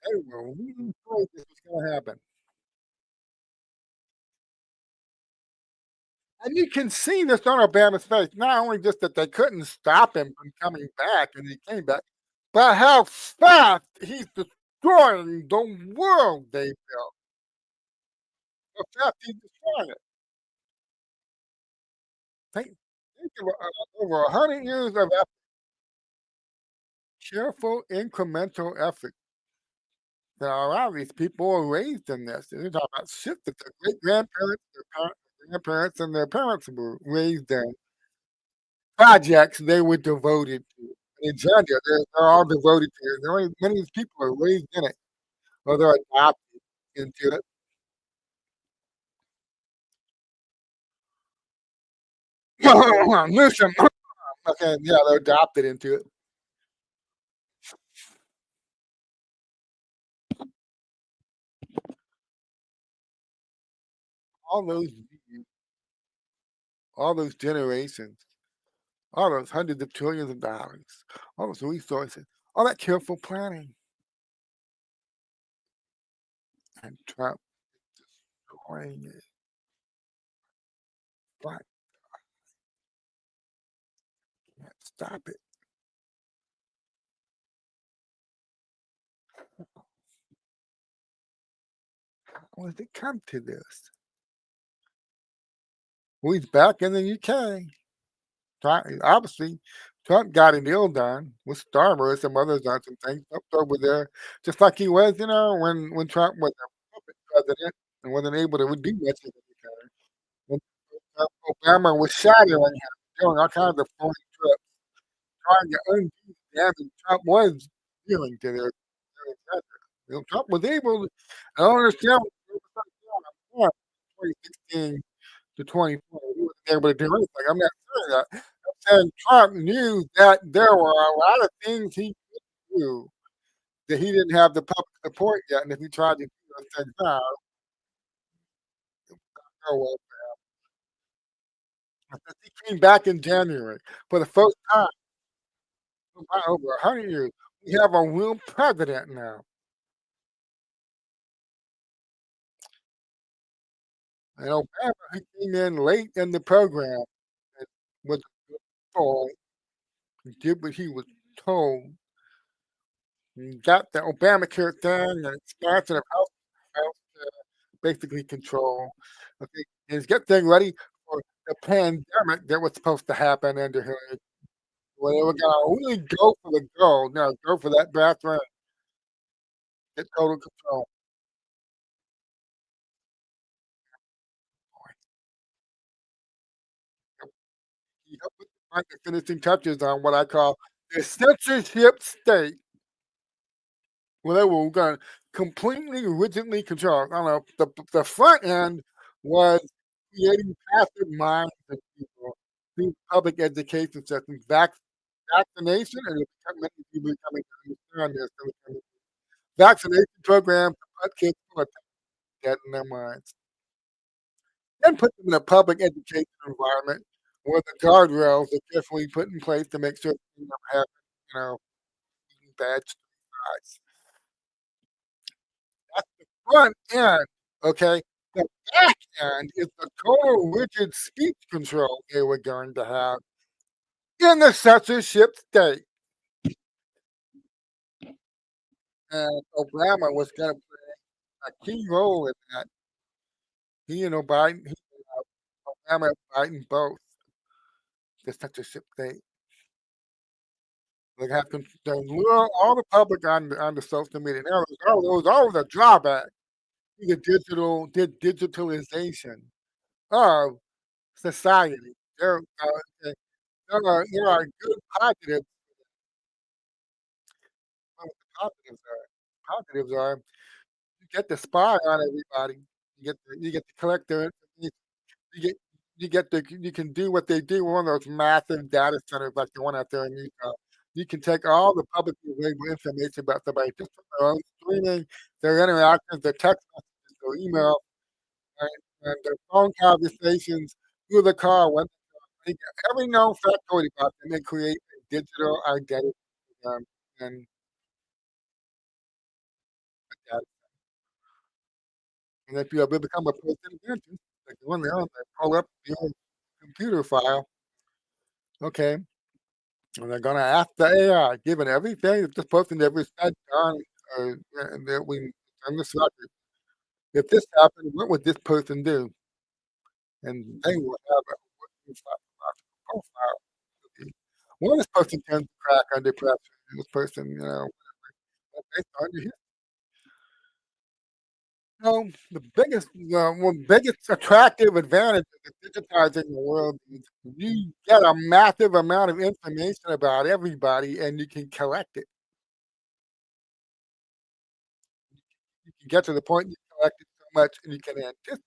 They were really afraid this was gonna happen. And you can see this on Obama's face, not only just that they couldn't stop him from coming back and he came back, but how fast he's destroying the world they built. How fast he's destroying it. Think of over 100 years of careful, incremental effort. Now, a lot of these people were raised in this. They're talking about shit that their great grandparents, their grandparents, and their parents were raised in. Projects they were devoted to. In Georgia, they're all devoted to it. There ain't many of these people are raised in it, or they're adopted into it. Listen, okay, yeah, they're adopted into it. All those all those generations, all those hundreds of trillions of dollars, all those resources, all that careful planning, and Trump destroying it. But can't stop it. How does it come to this? Well, he's back in the UK. Obviously, Trump got a deal done with Starmer and some others on some things up over there, just like he was, when Trump was a puppet president and wasn't able to do much of anything. When Obama was shadowing him, doing all kinds of foreign trips, trying to undo the damage Trump was dealing to their agenda. Trump was able to, I don't understand what 2016 to 2020. He wasn't able to do anything. I'm not saying that. I'm saying Trump knew that there were a lot of things he could do that he didn't have the public support yet, and if he tried to do those things now, oh well. He came back in January for the first time in over 100 years. We have a real president now, and Obama, he came in late in the program and was told, he did what he was told. He got the Obamacare thing and expansion of health basically control. Okay, and he's getting things ready for the pandemic that was supposed to happen under him. Where they were gonna really go for the gold, go for that bathroom, get total control. He helped with the finishing touches on what I call the censorship state, where they were gonna completely rigidly control. I don't know, the front end was creating passive minds of people through public education systems. Vaccination, and many people becoming to understand this. Vaccination programs to put kids full of that in their minds. Then put them in a public education environment where the guardrails are carefully put in place to make sure they don't have, you know, bad sides. That's the front end, okay? The back end is the total rigid speech control they were going to have in the censorship state. And Obama was going to play a key role in that. He and Obama and Biden both, the censorship state. They have to lure all the public on the social media. Now, all the drawback to the digitalization of society. Okay, there are good positives. One of the positives are you get to spy on everybody. You get to collect their information. You get you can do what they do on those massive data centers like the one out there in Utah. You can take all the publicly available information about somebody just from their own screening, their interactions, their text messages, their email, and, their phone conversations through the car. When they get every known factoid about them, they create a digital identity for them, and that and if you ever become a person again, like the one there, they pull up your computer file, okay, and they're gonna ask the AI, given everything that this person ever said, done, and that we on this record, if this happened, what would this person do? And they will have a working psychological profile. Okay. Well, this person tends to crack under pressure. This person, based on your biggest attractive advantage of digitizing the world is you get a massive amount of information about everybody, and you can collect it. You can get to the point you collected so much, and you can anticipate.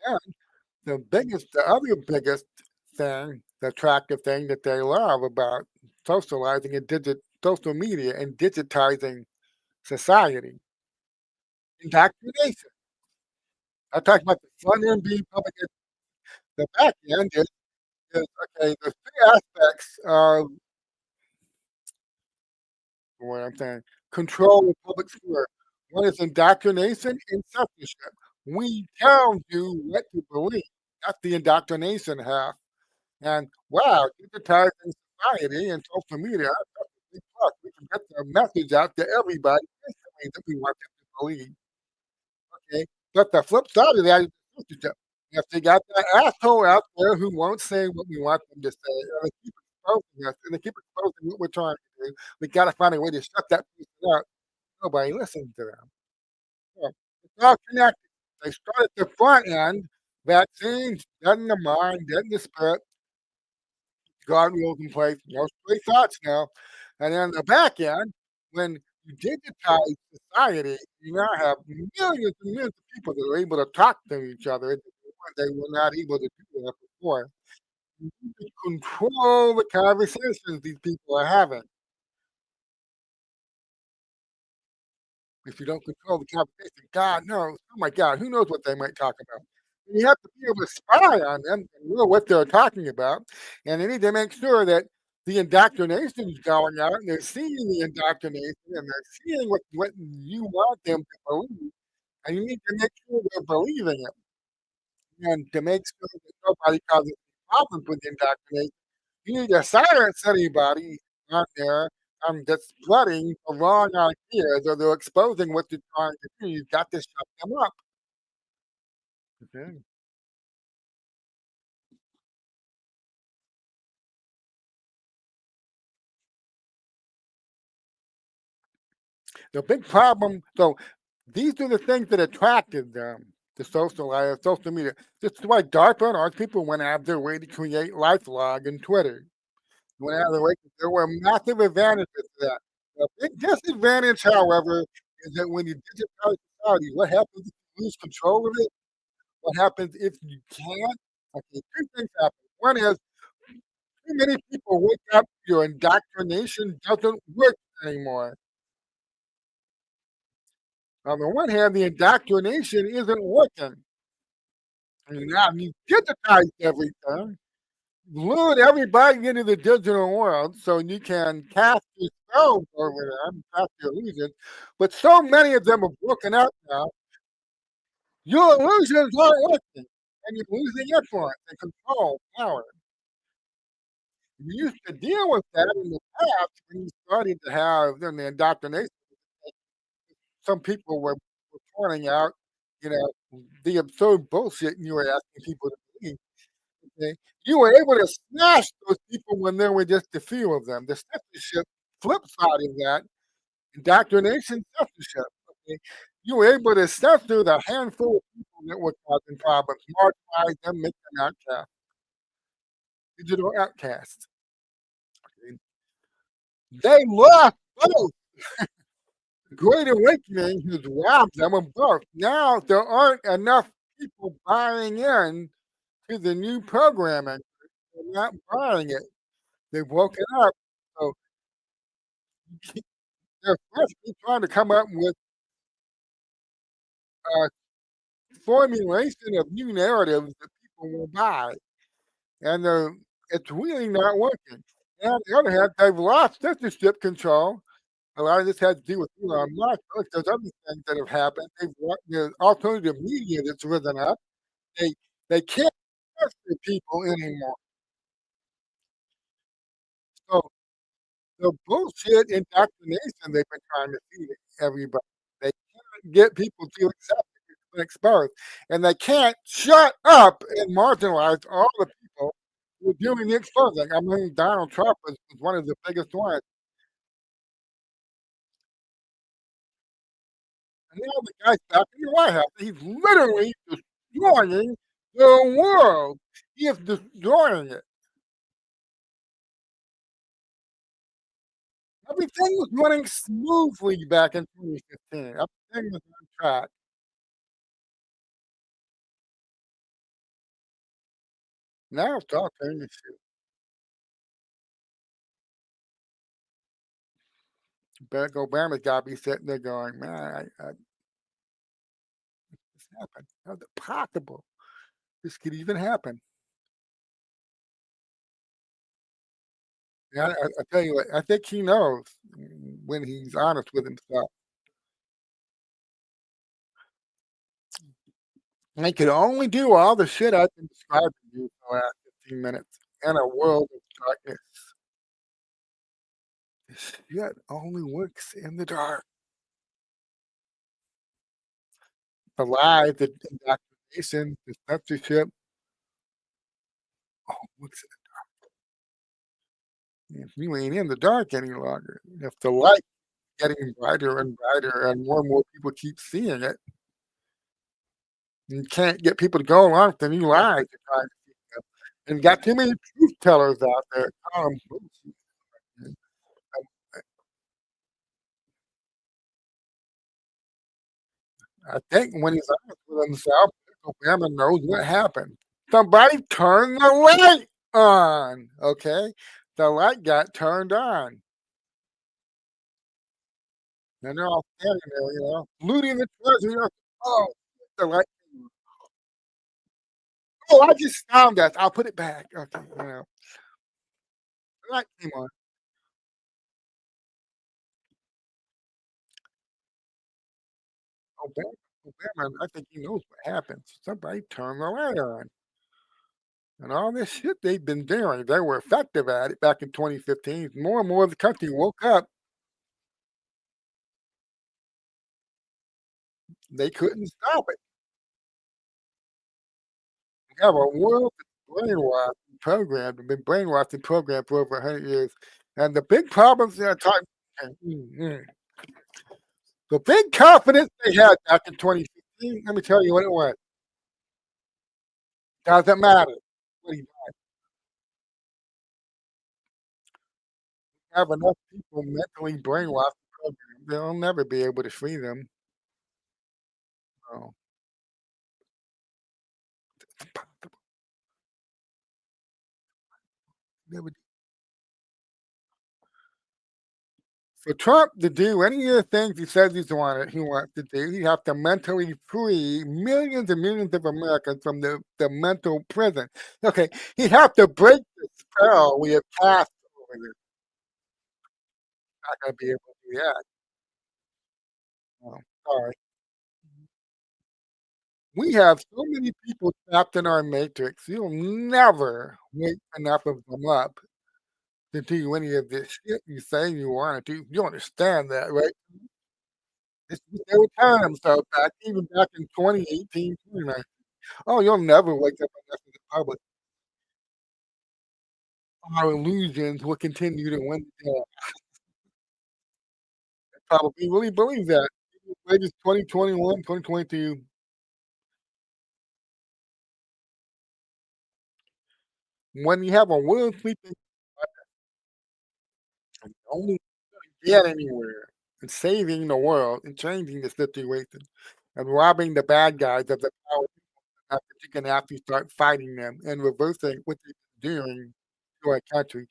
And the other biggest thing, the attractive thing that they love about socializing and social media and digitizing society, indoctrination. I talked about the front end being public. The back end is okay. There's three aspects of what I'm saying. Control the public square. One is indoctrination and censorship. We tell you what to believe. That's the indoctrination half. And wow, digitizing society and social media, that's a big plus. We can get the message out to everybody instantly that we want them to believe. Okay. But the flip side of that is censorship. If they got that asshole out there who won't say what we want them to say, and they keep exposing us, and they keep exposing what we're trying to do, we gotta find a way to shut that person up. Nobody listens to them. Yeah. It's all connected. They start at the front end, vaccines, dead in the mind, dead in the spirit, guardrails in place, no stray thoughts now. And then the back end, when you digitize society, you now have millions and millions of people that are able to talk to each other that they were not able to do that before. You need to control the conversations these people are having. If you don't control the conversation, God knows, oh my God, who knows what they might talk about. And you have to be able to spy on them and know what they're talking about. And they need to make sure that the indoctrination is going out and they're seeing the indoctrination and they're seeing what you want them to believe. And you need to make sure they're believing it. And to make sure that nobody causes problems with the indoctrination, you need to silence anybody on there that's spreading the wrong ideas or they're exposing what you're trying to do. You've got to shut them up. Okay. The big problem, so these are the things that attracted them to social media. This is why DARPA and our people went out of their way to create LifeLog and Twitter. Went out of their way. There were massive advantages to that. The big disadvantage, however, is that when you digitize society, what happens if you lose control of it? What happens if you can't? Okay, 2 things happen. One is too many people wake up, your indoctrination doesn't work anymore. On the one hand, the indoctrination isn't working. And now you digitize everything, lure everybody into the digital world so you can cast your spells over them, cast your illusions. But so many of them are broken out now, your illusions aren't working, and you're losing influence and control, power. You used to deal with that in the past when you started to have then the indoctrination. Some people were pointing out, you know, the absurd bullshit you were asking people to believe. Okay? You were able to smash those people when there were just a few of them. The censorship flip side of that, indoctrination censorship. Okay? You were able to censor the handful of people that were causing problems, marginalize them, make them outcasts, digital outcasts. Okay? They lost both. The Great Awakening has robbed them of both. Now there aren't enough people buying in to the new programming. They're not buying it. They've woken up. So they're firstly trying to come up with a formulation of new narratives that people will buy, and it's really not working. And on the other hand, they've lost censorship control. A lot of this has to do with Elon Musk. Look, there's other things that have happened. The alternative media that's risen up. They they can't censor people anymore. So the bullshit indoctrination they've been trying to feed everybody. They can't get people to accept it and expose. And they can't shut up and marginalize all the people who are doing the exposing. I mean, Donald Trump was one of the biggest ones. And now the guy's back in the White House. He's literally destroying the world. He is destroying it. Everything was running smoothly back in 2015. Everything was on track. Now it's all turning to shit. Barack Obama's gotta be sitting there going, "Man, this happened? How's it possible this could even happen?" Yeah, I tell you what, I think he knows when he's honest with himself. I could only do all the shit I've been describing to you for the last 15 minutes in a world of darkness. This shit only works in the dark. The lies, the indoctrination, the censorship, all works. If you ain't in the dark any longer, if the light getting brighter and brighter and more people keep seeing it, you can't get people to go along with the new lies you're trying to feed them. And you got too many truth tellers out there calling bullshit. And I think when he's honest with himself, Obama knows what happened. Somebody turned the light on, okay? The light got turned on. And they're all standing there, looting the treasure. Oh, the light came on. Oh, I just found that. I'll put it back. Okay, the light came on. Obama, Obama, I think he knows what happened. Somebody turned the light on. And all this shit they've been doing, they were effective at it back in 2015. More and more of the country woke up. They couldn't stop it. We have a world that's brainwashed and programmed, and been brainwashed and programmed for over 100 years. And the big problems that I talk the big confidence they had back in 2015, let me tell you what it was. Doesn't matter. What he have enough people mentally brainwashed the program, they'll never be able to free them. So, it's impossible. Never For Trump to do any of the things he says he wants to do, he have to mentally free millions and millions of Americans from the mental prison. Okay, he have to break the spell we have cast over this. Not gonna be able to do that. No, sorry. We have so many people trapped in our matrix. You'll never wake enough of them up to do any of this shit you say you wanna do. You understand that, right? They were telling themselves back even back in 2018, 2019. Oh, you'll never wake up enough in the public. Our illusions will continue to win the day. They probably really believe that. Maybe it's 2021, 2022. When you have a world sleeping the only way to get anywhere in saving the world and changing the situation and robbing the bad guys of the power that you can actually start fighting them and reversing what they're doing to our country.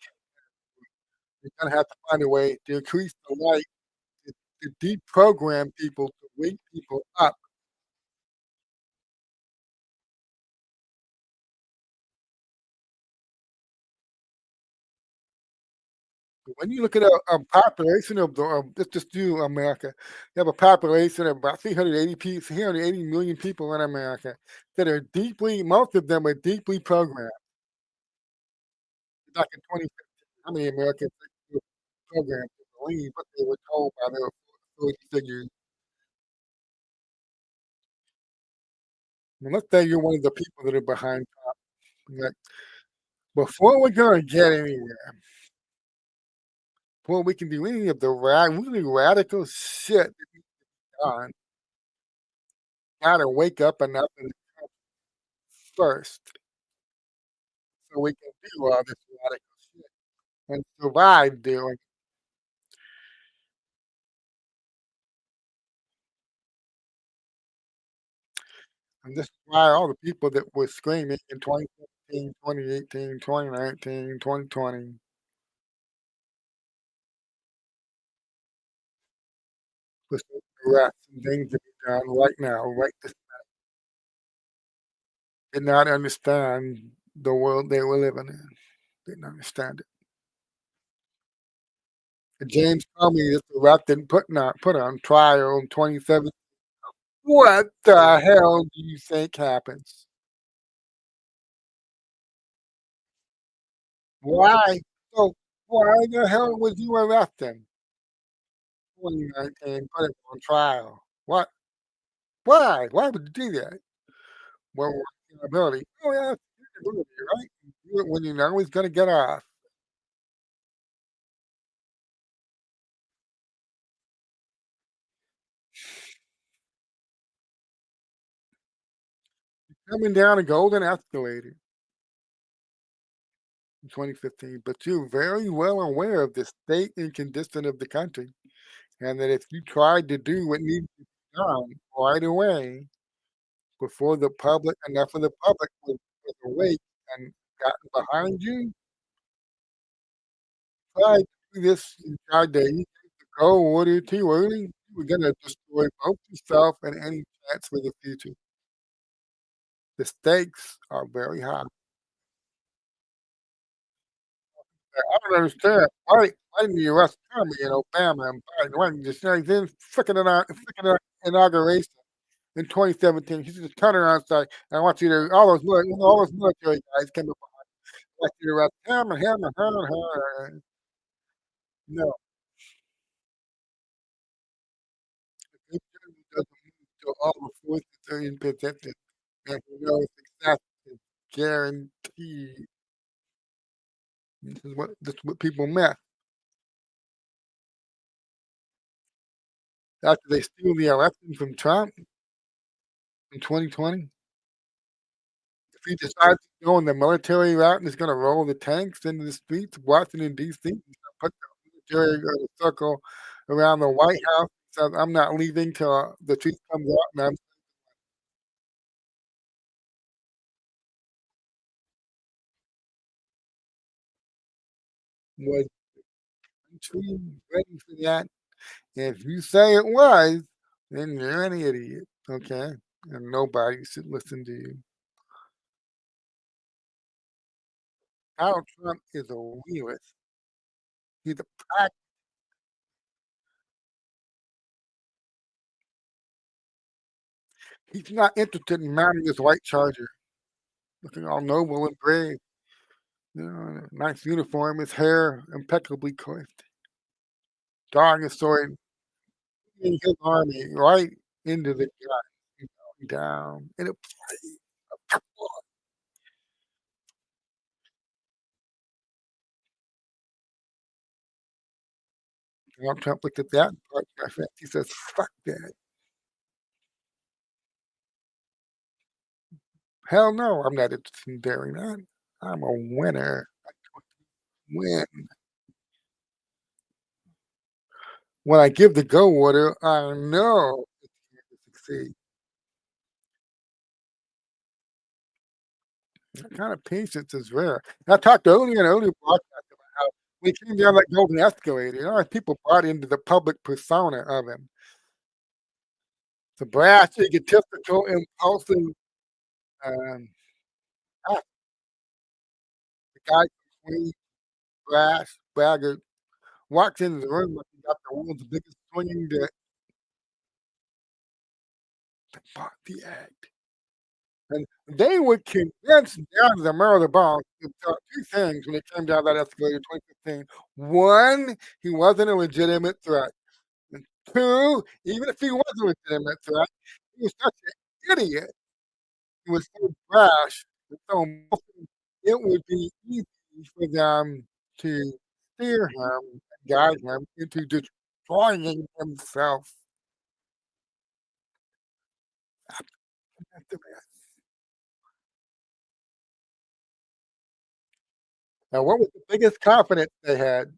You're gonna have to find a way to increase the light to deprogram people, to wake people up. When you look at a population of the let's just do America. You have a population of about 380 million people in America that are deeply most of them are deeply programmed. Back in 2015, how many Americans were programmed to believe what they were told by their authority figures? And let's say you're one of the people that are behind top. Like, before we're gonna get anywhere, before we can do any of the really radical shit that we've done, gotta wake up enough in the first so we can do all this radical shit and survive doing. And this is why all the people that were screaming in 2017, 2018, 2019, 2020 for certain arrests and things to be done right now, right this did not understand the world they were living in. Didn't understand it. And James Comey is arrested and put on trial in 2017. What the hell do you think happens? Why? So why the hell would you arrest him? 2019, put him on trial. What? Why? Why would you do that? Well, accountability. Oh yeah, accountability, right? You do it when you know he's gonna get off. Coming down a golden escalator in 2015, but you're very well aware of the state and condition of the country, and that if you tried to do what needs to be done right away before the public enough of the public was awake and gotten behind you, tried to do this and tried to go a order too early, you were gonna destroy both yourself and any chance for the future. The stakes are very high. I don't understand. Why didn't you arrest Comey and Obama and Biden? Why didn't you say then frickin' inauguration in 2017? He just turn around and say, "I want you to all those military guys came up behind me. I want you to arrest him and him and her and her." No, the good general doesn't move till all the forces are in position, and he knows success is guaranteed. This is what people meant after they steal the election from Trump in 2020. If he decides to go on the military route and is gonna roll the tanks into the streets of Washington, DC, he's gonna put during the circle around the White House. So I'm not leaving till the truth comes out, and I'm was intrigued, ready for that. If you say it was, then you're an idiot, okay? And nobody should listen to you. Donald Trump is a realist. He's a prac he's not interested in mounting his white charger, looking all noble and brave, you know, in a nice uniform, his hair impeccably coiffed, drawing his sword, leading his army right into the gun, down in a Donald Trump looked at that part, my friend, he says, "Fuck that. Hell no, I'm not interested in doing that. I'm a winner. Win. When I give the go order, I know it's going to succeed." That kind of patience is rare. I talked earlier in an earlier broadcast about how when he came down that golden escalator, you know, people bought into the public persona of him. The brash, egotistical, impulsive, um, ah, the guy complete brash, braggart, walks into the room like he got the world's biggest swinging dick, bought the act. And they would convince down to the marrow of the bone two things when it came down that escalator in 2015. One, he wasn't a legitimate threat. And two, even if he was a legitimate threat, he was such an idiot. He was so brash and so impulsive, it would be easy for them to steer him and guide him into destroying himself. Now, what was the biggest confidence they had?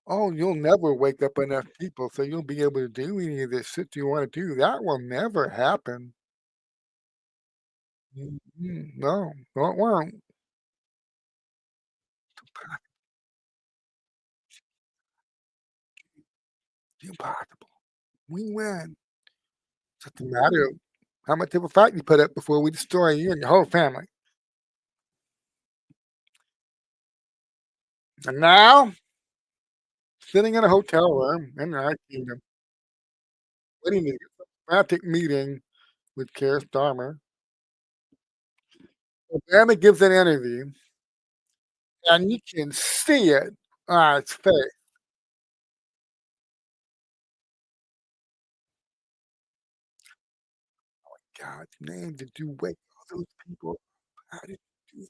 Oh, you'll never wake up enough people so you'll be able to do any of this shit you wanna do. That will never happen. No, no, it won't. Impossible. We win. It's just a matter of how much of a fight you put up before we destroy you and your whole family. And now, sitting in a hotel room in the United Kingdom, waiting to get some frantic meeting with Keir Starmer, Obama gives an interview, and you can see it on his face. God's name, did you wake all those people? How did you do?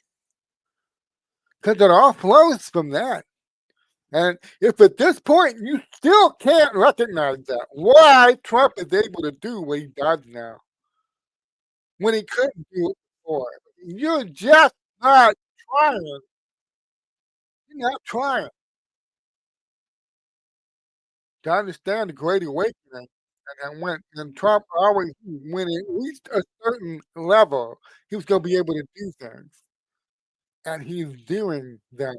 Because it all flows from that. And if at this point you still can't recognize that, why Trump is able to do what he does now when he couldn't do it before? You're just not trying. You're not trying to understand the Great Awakening. And Trump always when it reached a certain level, he was gonna be able to do things. And he's doing that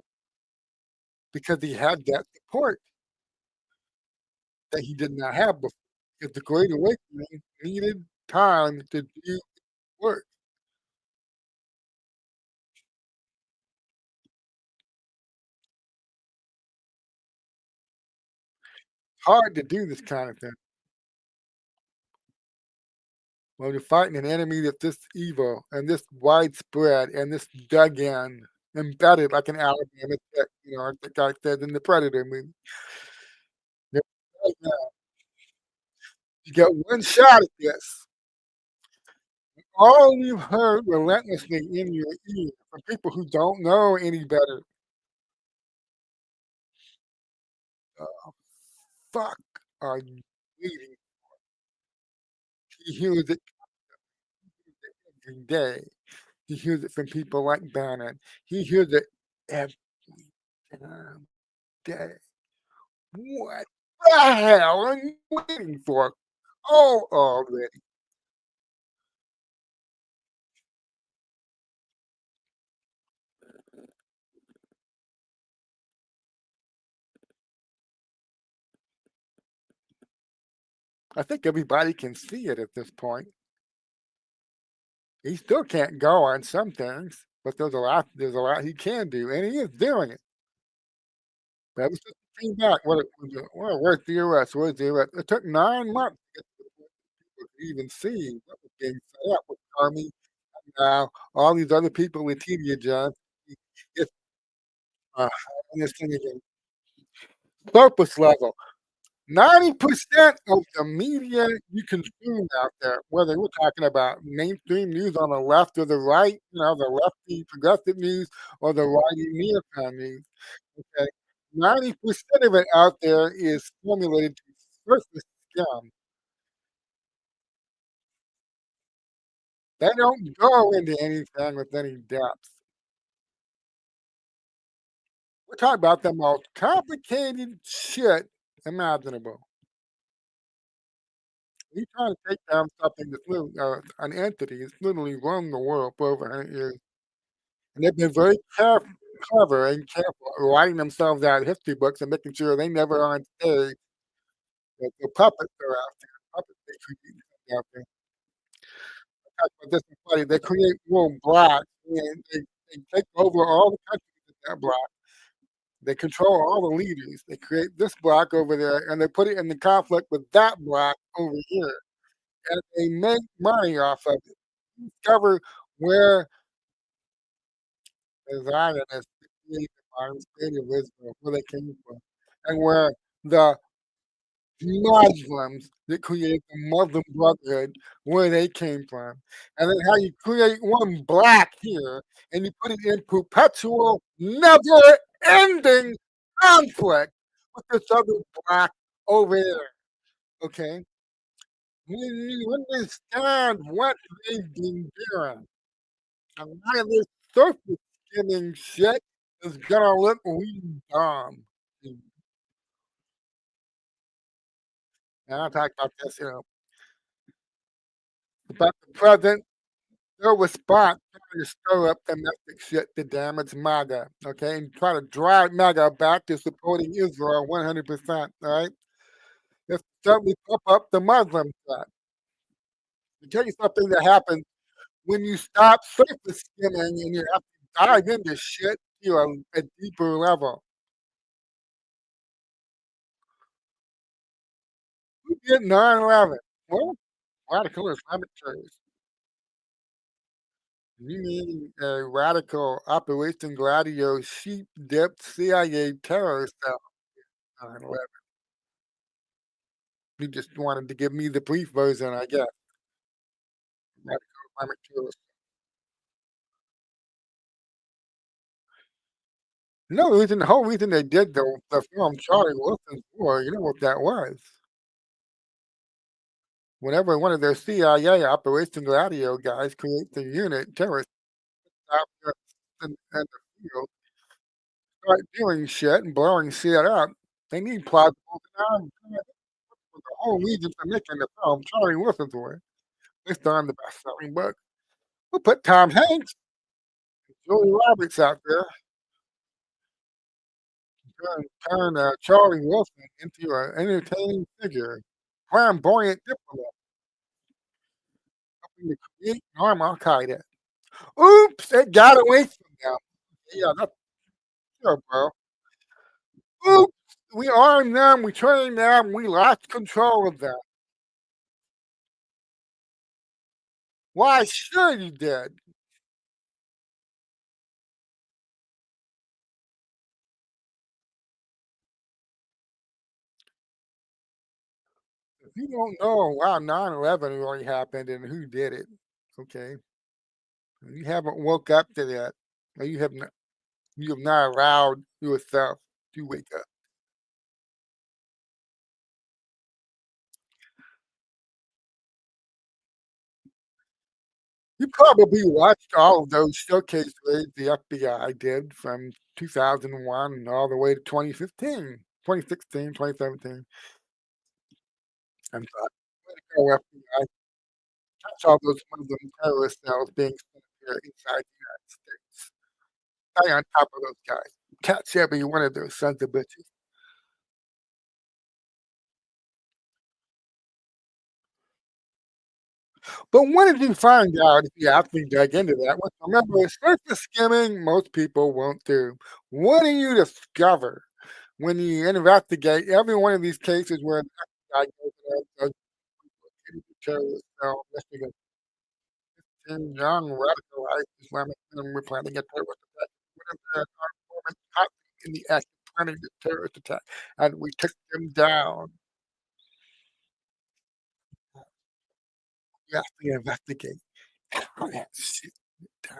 because he had that support that he did not have before. Because the Great Awakening needed time to do work. Hard to do this kind of thing when you're fighting an enemy that's this evil and this widespread and this dug in, embedded like an Alabama tick, you know, like the guy said in the Predator movie. Yeah, right now, you got one shot at this. All you've heard relentlessly in your ear from people who don't know any better. The fuck are you waiting? He hears it every day. He hears it from people like Bannon. He hears it every time. day. What the hell are you waiting for? Oh, already. I think everybody can see it at this point. He still can't go on some things, but there's a lot he can do, and he is doing it. But ever since he came back, where's the US? Where's the US? It took 9 months to get to the point that people could even see what was being set up with Army, now all these other people with TV jobs. It's, uh, this thing is a surface level. 90% of the media you consume out there, whether we're talking about mainstream news on the left or the right, the lefty progressive news or the righty neocon news, okay? 90% of it out there is formulated to surface skim. They don't go into anything with any depth. We're talking about the most complicated shit imaginable. He's trying to take down something that's literally, an entity that's literally run the world for over 100 years, and they've been very clever and careful at writing themselves out of history books and making sure they never on stage that the puppets are out there, puppets they create out there. But this is funny, they create little blocks, and they take over all the countries in that block. They control all the leaders. They create this block over there, and they put it in the conflict with that block over here, and they make money off of it. Discover where the Zionists created the modern state of Israel, where they came from, and where the Muslims that created the Muslim Brotherhood, where they came from, and then how you create one black here, and you put it in perpetual, never-ending conflict with this other black over there, okay? When you understand what they've been doing, a lot of this surface skimming shit is gonna look really dumb. And I'll talk about this, about the president, their response trying to stir up domestic shit to damage MAGA, okay, and try to drive MAGA back to supporting Israel 100%, alright? Let's certainly pump up the Muslim side. Let tell you something that happens when you stop surface skimming and you have to dive into shit to a deeper level. Who did 9/11? Well, radical Islamic terrorists. You mean a radical Operation Gladio sheep-dipped CIA terrorist cell, 9/11. You just wanted to give me the brief version, I guess. Radical Islamic terrorist. No, the whole reason they did the film Charlie Wilson's War, you know what that was? Whenever one of their CIA Operation Gladio guys creates a unit, terrorist out there in the field, start doing shit and blowing shit up, they need plausible deniability. The whole reason for making the film Charlie Wilson's War, based on the best-selling book. We'll put Tom Hanks, Julie Roberts out there, turn Charlie Wilson into an entertaining figure, flamboyant diplomat, helping to create and arm Al Qaeda. Oops, it got away from them. Yeah, that's sure, bro. Oops, we armed them, we trained them, we lost control of them. Why, sure you did. If you don't know how 9/11 really happened and who did it, okay, you haven't woke up to that, or you have not allowed yourself to wake up. You probably watched all of those showcase raids the FBI did from 2001 all the way to 2015, 2016, 2017, and thought, "Way to go, FBI. Catch all those Muslim terrorist cells being sent here inside the United States. Stay on top of those guys. Catch every one of those sons of bitches." But when did you find out if you actually dug into that? Well, remember, surface skimming, most people won't do. What do you discover when you investigate every one of these cases where an FBI goes in and does a terrorist cell, Michigan, and young radicalized Islamic men were planning a terrorist attack? One of their informants caught in the act of planning the terrorist attack, and we took them down. We actually investigate that shit down.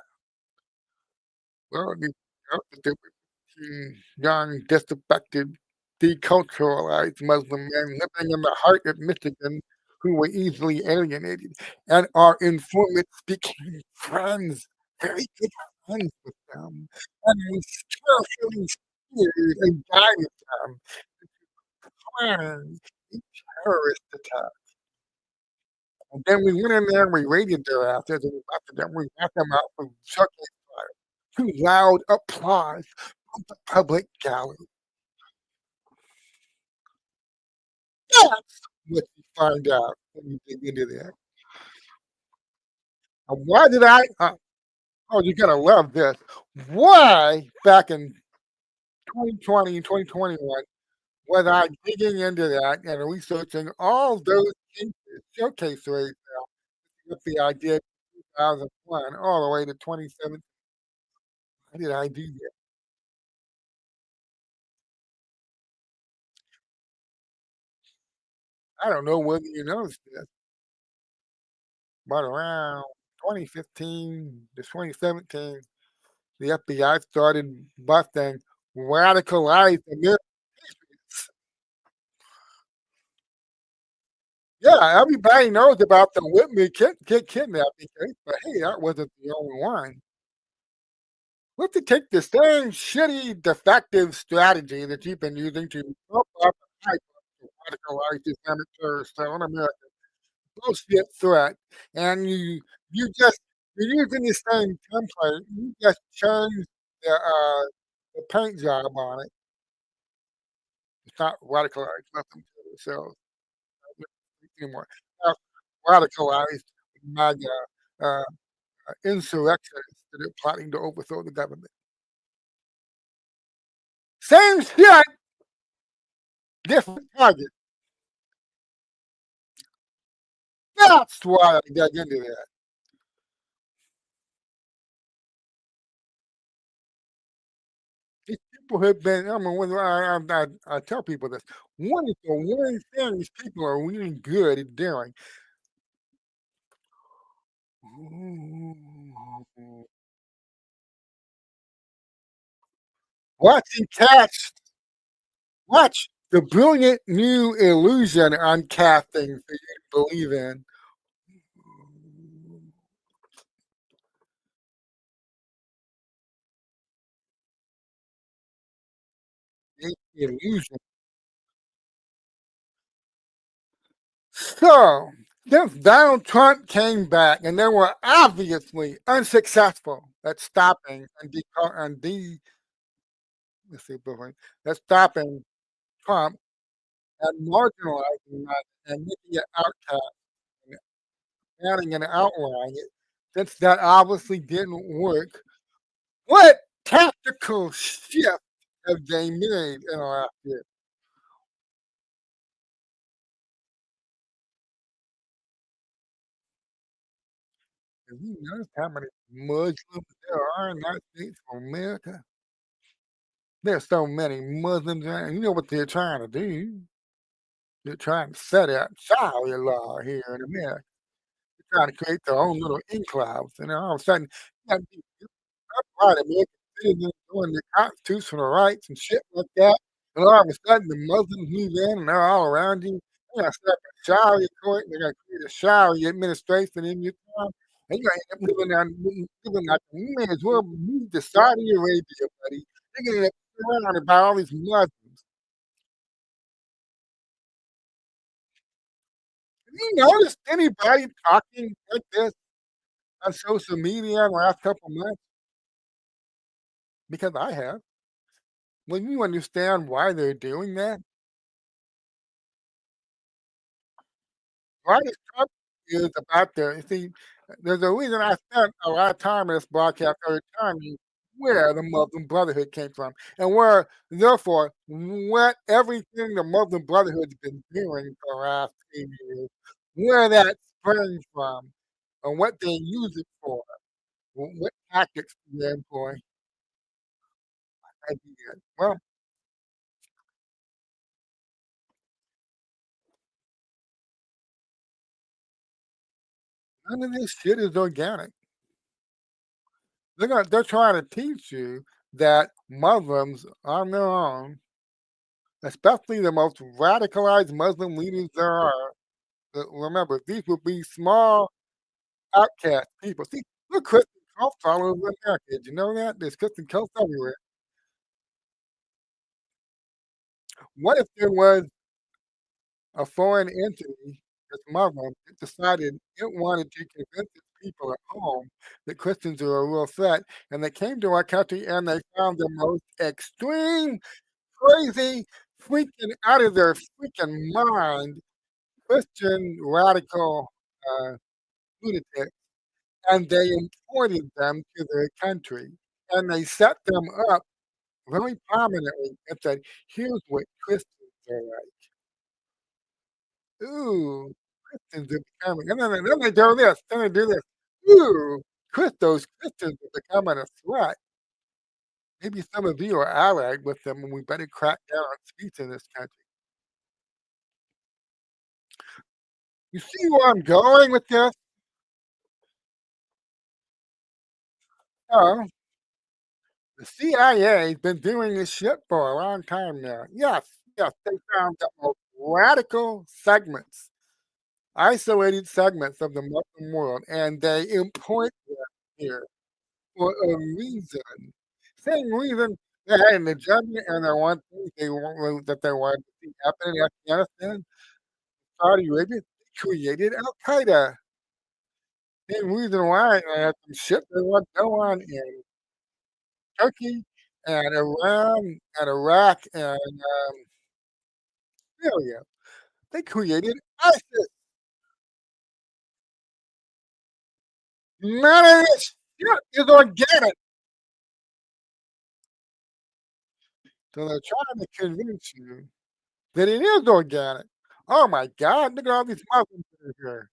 Well, you know the difference between young, disaffected, deculturalized Muslim men living in the heart of Michigan who were easily alienated, and our informants became friends, very good friends with them, and we carefully steered and guided them planning a terrorist attack. And then we went in there and we raided their asses and we busted them. We knocked them out with shotgun fire to loud applause from the public gallery. That's what you find out when you dig into that. And why did oh, you're gonna love this. Why back in 2020 and 2021 was I digging into that and researching all those cases, showcase rates with the idea of 2001 all the way to 2017? Why did I do that? I don't know whether you noticed this, but around 2015 to 2017, the FBI started busting radicalized Americans. Yeah, everybody knows about the Whitney kidnapping case, but hey, that wasn't the only one. What if you take the same shitty, defective strategy that you've been using to prop up and hype up the radicalized Islamic terrorist cell in America, bullshit threat, and you're using the same template, you just changed the paint job on it. It's not radicalized, nothing to the cells anymore. Now radicalized MAGA, uh, insurrectionists that are plotting to overthrow the government. Same shit, different target. That's why I dug into that. These people have been, I mean, when I tell people this, one of the one thing these people are really good at doing, watching cats, watch the brilliant new illusion I'm casting for you to believe in. The illusion. So, since Donald Trump came back and they were obviously unsuccessful at stopping let's see, Boomerang, at stopping Trump and marginalizing that and making it outcast and adding an outline, since that obviously didn't work, what tactical shift have they made in the last year? Have you noticed how many Muslims there are in the United States of America? There's so many Muslims around. You know what they're trying to do? They're trying to set up Sharia law here in America. They're trying to create their own little enclaves, and then all of a sudden, you got these upright American citizens doing their constitutional rights and shit like that, and all of a sudden the Muslims move in and they're all around you. They're gonna set up a Sharia court, they're gonna create a Sharia administration in your town. And you end up living like you may as well move to Saudi Arabia, buddy. You're gonna get surrounded by all these Muslims. Have you noticed anybody talking like this on social media in the last couple months? Because I have. When you understand why they're doing that, why this Trump is about the see, there's a reason I spent a lot of time in this broadcast every time you where the Muslim Brotherhood came from, and where therefore what everything the Muslim Brotherhood's been doing for the last 10 years, where that springs from, and what they use it for, what tactics do they employ. I did. Well, none of this shit is organic. They're trying to teach you that Muslims on their own, especially the most radicalized Muslim leaders there are, remember, these would be small outcast people. See, look, Christian cult followers in America. Did you know that? There's Christian cults everywhere. What if there was a foreign entity that's Muslim that decided it wanted to convince its people at home that Christians are a real threat, and they came to our country and they found the most extreme, crazy, freaking out of their freaking mind Christian radical lunatics, and they imported them to their country, and they set them up very prominently and said, "Here's what Christians are like. Ooh, Christians are becoming," and then they do this, then they do this. "Ooh, those Christians are becoming a threat. Maybe some of you are allied with them, and we better crack down on speech in this country." You see where I'm going with this? Oh, the CIA has been doing this shit for a long time now. Yes, yes, they found the most radical segments, isolated segments of the Muslim world, and they import them here for a reason. Same reason they had an agenda and they want things that they wanted to see happen in Afghanistan, Saudi Arabia, they created Al Qaeda. Same reason why they had some shit they want to go on in Turkey and Iran and Iraq and Syria. They created ISIS. None of this shit is organic. So they're trying to convince you that it is organic. Oh my God, look at all these Muslims that are here.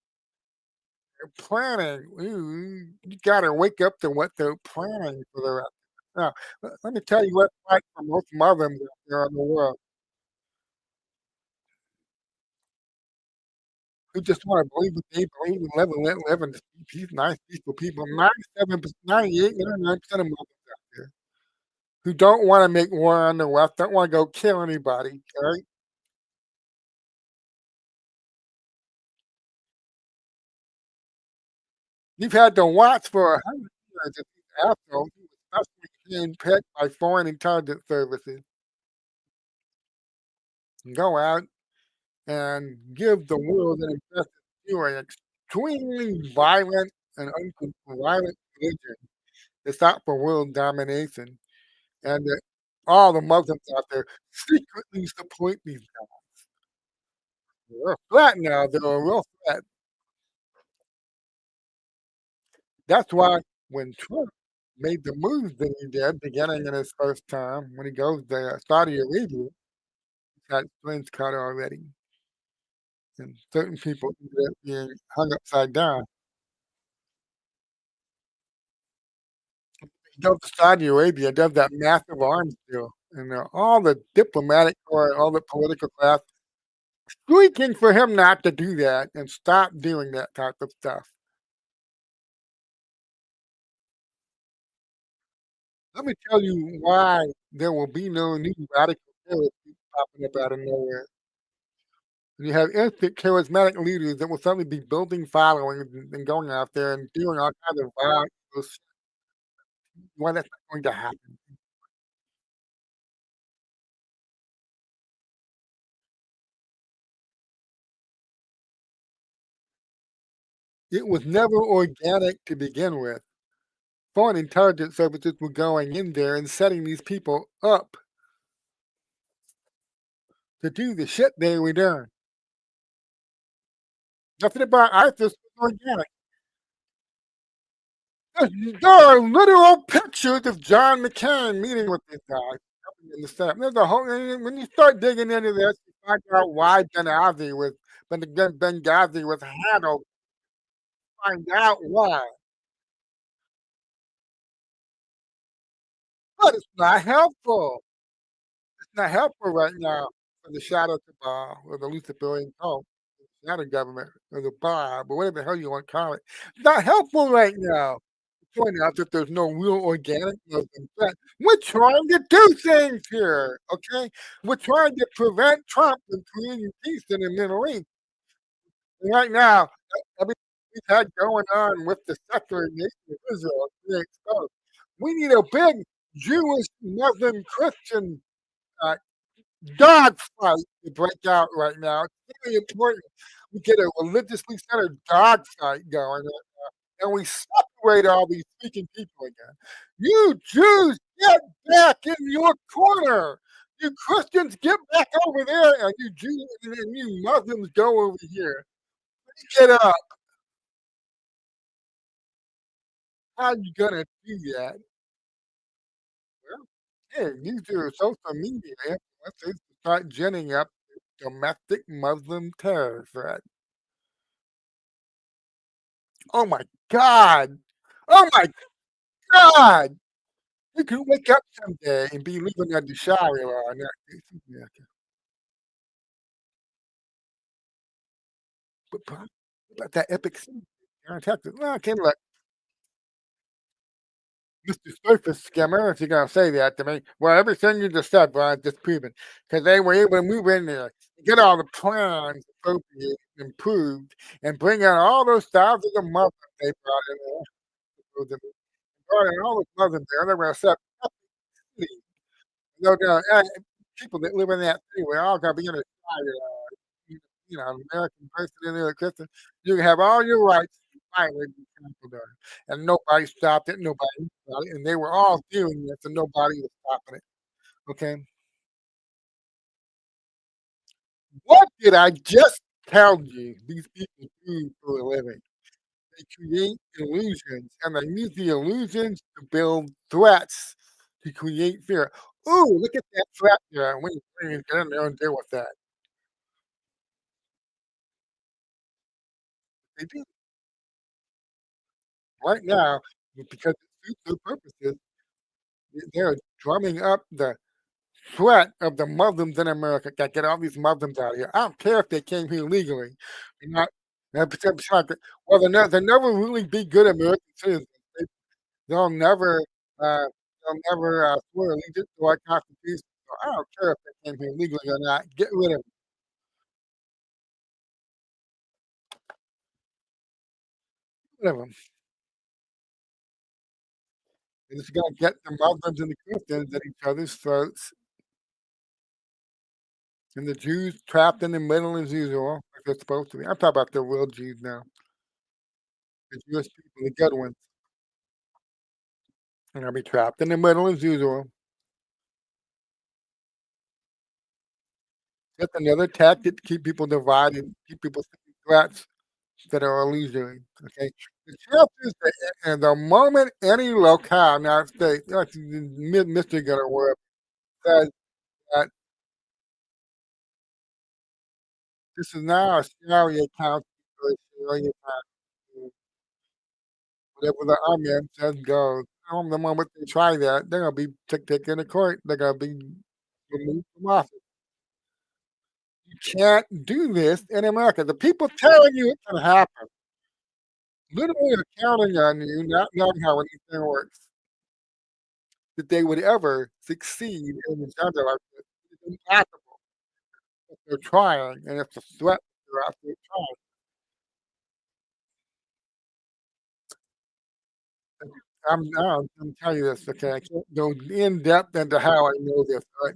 They're planning. Ooh, you gotta wake up to what they're planning for the rest. Now, let me tell you what's like for most Muslims out there in the world who just want to believe what they believe and live and just be nice, peaceful people. 97%, 98, 99% of Muslims out there who don't want to make war on the West, don't want to go kill anybody. All right, you've had to watch for 100 years if these assholes, especially being picked by foreign intelligence services, go out and give the world an impression you are an extremely violent and violent religion that's out for world domination, and that all the Muslims out there secretly support these guys. They're a threat now. They're a real threat. That's why when Trump made the moves that he did beginning in his first term, when he goes to Saudi Arabia, he's got strings cut already, and certain people ended up being hung upside down. He goes to Saudi Arabia, does that massive arms deal, and all the diplomatic or all the political class squeaking for him not to do that and stop doing that type of stuff. Let me tell you why there will be no new radical terrorist groups popping up out of nowhere. And you have instant charismatic leaders that will suddenly be building followings and going out there and doing all kinds of wild sh why that's not going to happen. It was never organic to begin with. Foreign intelligence services were going in there and setting these people up to do the shit they were doing. Nothing about ISIS was organic. There are literal pictures of John McCain meeting with these guys, helping in the Senate. There's a whole and when you start digging into this, you find out why Benghazi was handled, find out why. But it's not helpful. It's not helpful right now for the shadow cabal or the Luciferian cult, the shadow government or the Bob or whatever the hell you want to call it. It's not helpful right now. Point out that there's no real organic Muslim threat. We're trying to do things here, okay? We're trying to prevent Trump from creating peace in the Middle East. And right now, everything we've had going on with the secular nation of Israel is being exposed. We need a big Jewish, Muslim, Christian uh, dog fight to break out right now. It's really important we get a religiously centered dog fight going and we separate all these speaking people again. You Jews, get back in your corner. You Christians, get back over there, and you Jews and you Muslims go over here. Get up. How you gonna do that? Well, hey, use your social media influencers to start ginning up domestic Muslim terror threat. Oh my God. Oh my God. You could wake up someday and be living under Sharia law. Yeah, but that epic scene in Texas. Well, okay, look, Mr. Surface Scammer, if you're gonna say that to me, well, everything you just said, Brian, disproven, because they were able to move in there, get all the plans appropriate, improved, and bring out all those thousands of Muslims they brought in there. Brought in all those Muslims there, they were set up no, no, people that live in that city, we're all gonna be in a an American person in there, a Christian, you can have all your rights violated and nobody stopped it, nobody stopped it, and they were all doing this and nobody was stopping it, okay? What did I just tell you these people do for a living? They create illusions, and they use the illusions to build threats to create fear. "Ooh, look at that threat there," and when you get in there and deal with that. They do right now, because it suits their purposes, they're drumming up the threat of the Muslims in America. Got get all these Muslims out of here. I don't care if they came here legally. They're not well, they'll never really be good American citizens. They they'll never, uh, swear allegiance to our Constitution. So I don't care if they came here legally or not. Get rid of 'em. Get rid of 'em. It's gonna get the Muslims and the Christians at each other's throats, and the Jews trapped in the middle as usual, like they're supposed to be. I'm talking about the real Jews now, the Jewish people, the good ones. They're gonna be trapped in the middle as usual. Just another tactic to keep people divided, keep people thinking threats that are illusory, okay? The chances that and the moment any locale now state, like Mid Michigan or wherever, says that this is now a Sharia county or a Sharia county, whatever the Amen says goes. The moment they try that, they're gonna be taken to court. They're gonna be removed from office. You can't do this in America. The people telling you it can happen literally are counting on you not knowing how anything works, that they would ever succeed in a agenda like this. It's impossible. they're trying, and it's a threat they're out there trying. I'm telling you this, okay? I can't go in depth into how I know this, right?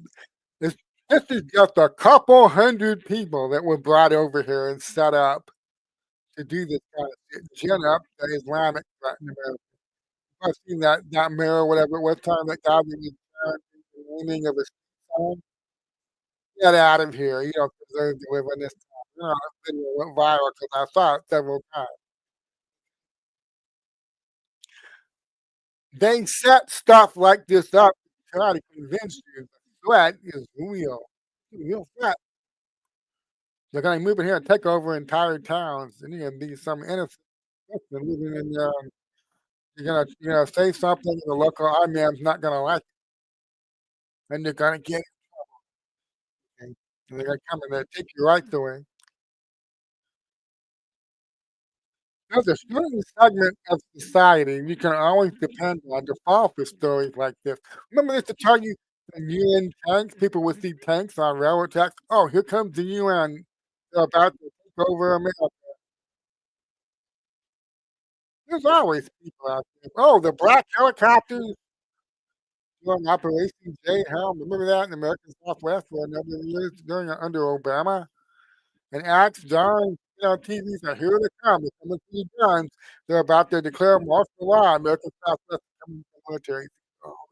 This this is just a couple hundred people that were brought over here and set up to do this kind of shit, gin up the Islamic threat in America. I've seen that mayor, whatever it was, telling that guy that was the naming of his son, "Get out of here, you don't deserve to live in this town." That video went viral because I saw it several times. They set stuff like this up to try to convince you the threat is real. It's a real threat. They're gonna move in here and take over entire towns, and you're gonna be some innocent person living in there, and you're gonna say something, and the local imam's not gonna like it, and they're gonna get it, and they're gonna come and they take your rights away. There's a certain segment of society you can always depend on to fall for stories like this. Remember they used to tell you the UN tanks, people would see tanks on railroad tracks. "Oh, here comes the UN. They're about to take over America." There's always people out there. "Oh, the black helicopters during Operation J Helm." Remember that in the American Southwest for a number of years during under Obama? And acts John, TV said, "Here they come. They're coming for your guns. They're about to declare martial law. American Southwest is coming to the military." Oh,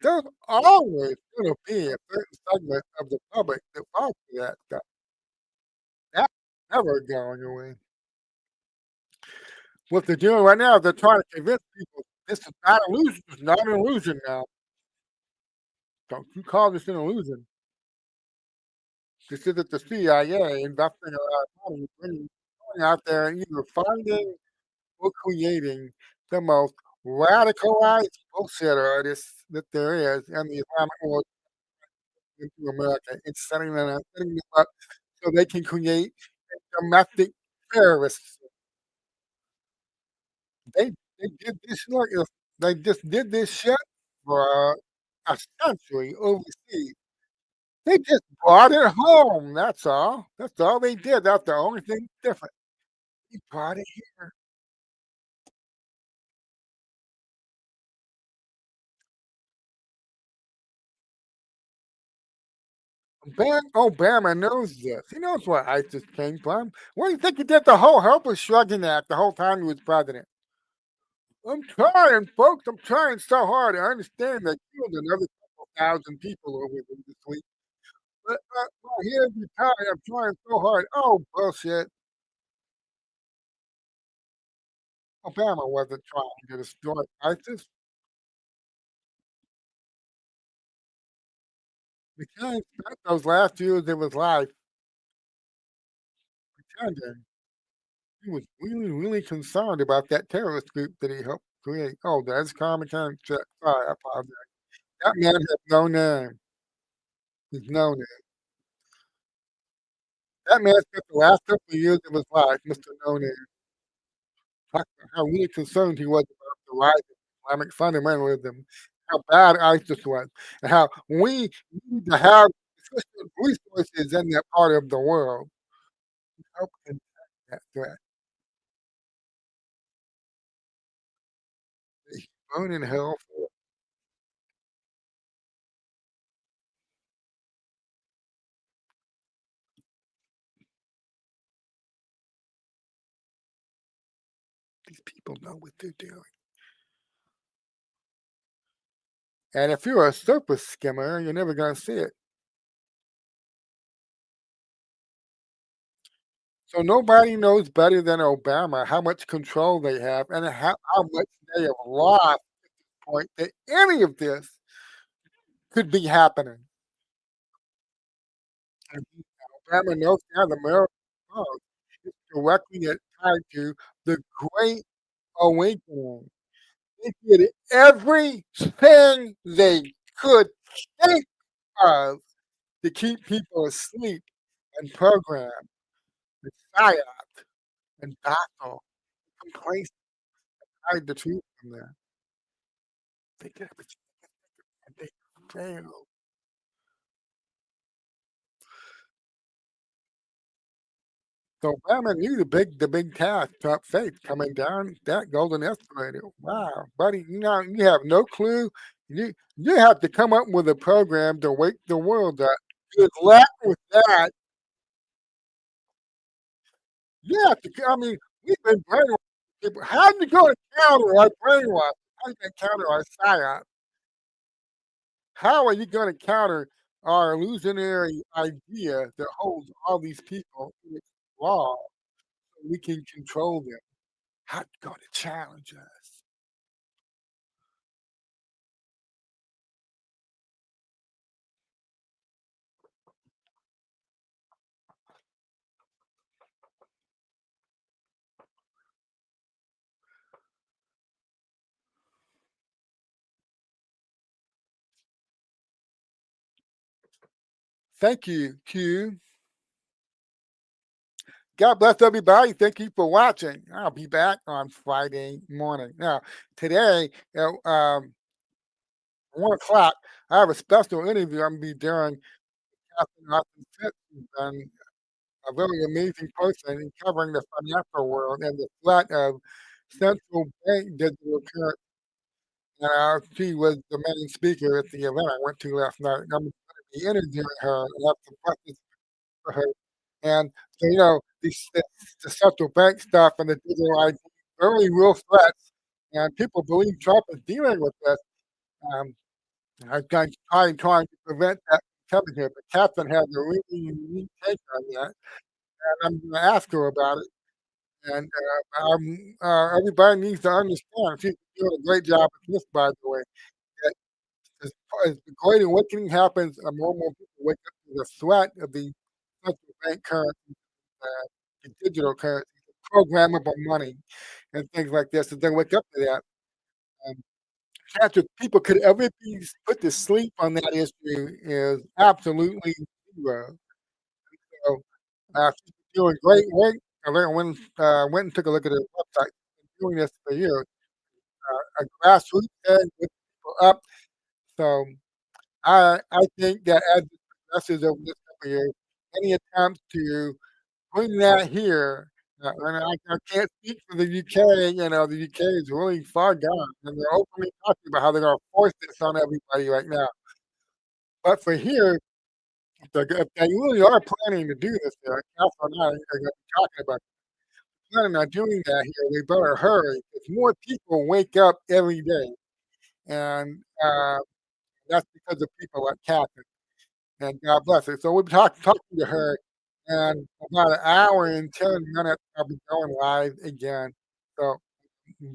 there's always gonna be a certain segment of the public that falls for that stuff. That's never going away. What they're doing right now is they're trying to convince people this is not illusion. It's not an illusion now. Don't you call this an illusion. This isn't the CIA investing a lot of money going out there and either finding or creating the most radicalized bullshit artists that there is in the Islamic world into America and setting them up so they can create domestic terrorists. They they did this look, they just did this shit for a century overseas. They just brought it home, that's all. That's all they did. That's the only thing different. They brought it here. Obama knows this. He knows where ISIS came from. What do you think he did the whole helpless shrugging act the whole time he was president? "I'm trying, folks. I'm trying so hard. I understand they killed another couple thousand people over there this week. But here's the time. I'm trying so hard." Oh, bullshit. Obama wasn't trying to destroy ISIS. The guy spent those last years of his life pretending he was really, really concerned about that terrorist group that he helped create. Oh, that's common time check. Sorry, I apologize. That man has no name. He's no name. That man spent the last couple of years of his life, Mr. No Name, talking about how really concerned he was about the rise of Islamic fundamentalism, how bad ISIS was, and how we need to have sufficient resources in that part of the world to help combat that threat. He's burning in hell for these people know what they're doing. And if you're a surface skimmer, you're never gonna see it. So nobody knows better than Obama how much control they have and how much they have lost point that any of this could be happening. And Alabama knows now the marijuana drug is directly tied to the Great Awakening. They did everything they could think of to keep people asleep and program and psyop and battle, complacent, hide the truth from there. They did everything and they failed. So Batman knew the big task to faith coming down that golden escalator. Wow, buddy, you have no clue. You have to come up with a program to wake the world up. Good luck with that. You have to. I mean, we've been brainwashed people. How you going to counter our brainwash? How you going to counter our psyop? How are you going to counter our illusionary idea that holds all these people in its law so we can control them? How you going to challenge us? Thank you, Q. God bless everybody. Thank you for watching. I'll be back on Friday morning. Now, today at 1 o'clock, I have a special interview I'm going to be doing. Catherine Austin Fitz, who's been a very amazing person in covering the financial world and the threat of central bank digital currency. She was the main speaker at the event I went to last night. And I'm going to be interviewing her and have some questions for her. And so, the central bank stuff and the digital ID, very real threats. And people believe Trump is dealing with this. Um, I'm trying to prevent that from coming here. But Catherine has a really unique take on that. And I'm going to ask her about it. And everybody needs to understand. She's doing a great job at this, by the way. That as the Great Awakening happens, more and more people wake up to the threat of the central bank currency, the digital currency, programmable money, and things like this. As they wake up to that, um, chance that people could ever be put to sleep on that issue is absolutely zero. So, she's doing great work. I went and took a look at her website. She's been doing this for years. A grassroots thing, with people up. So I think that as it progresses over this couple of years, any attempt to bring that here, and I can't speak for the UK, the UK is really far gone, and they're openly talking about how they're gonna force this on everybody right now. But for here, if they really are planning to do this here, Catherine and I are gonna be talking about planning on doing that here, they better hurry, 'cause more people wake up every day, and, that's because of people like Catherine. And God bless her. So we'll be talking to her, and about an hour and 10 minutes, I'll be going live again. So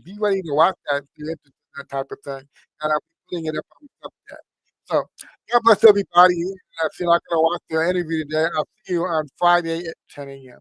be ready to watch that if you're interested in that type of thing, and I'll be putting it up on Substack. So God bless everybody. If you're not gonna watch the interview today, I'll see you on Friday at 10 AM.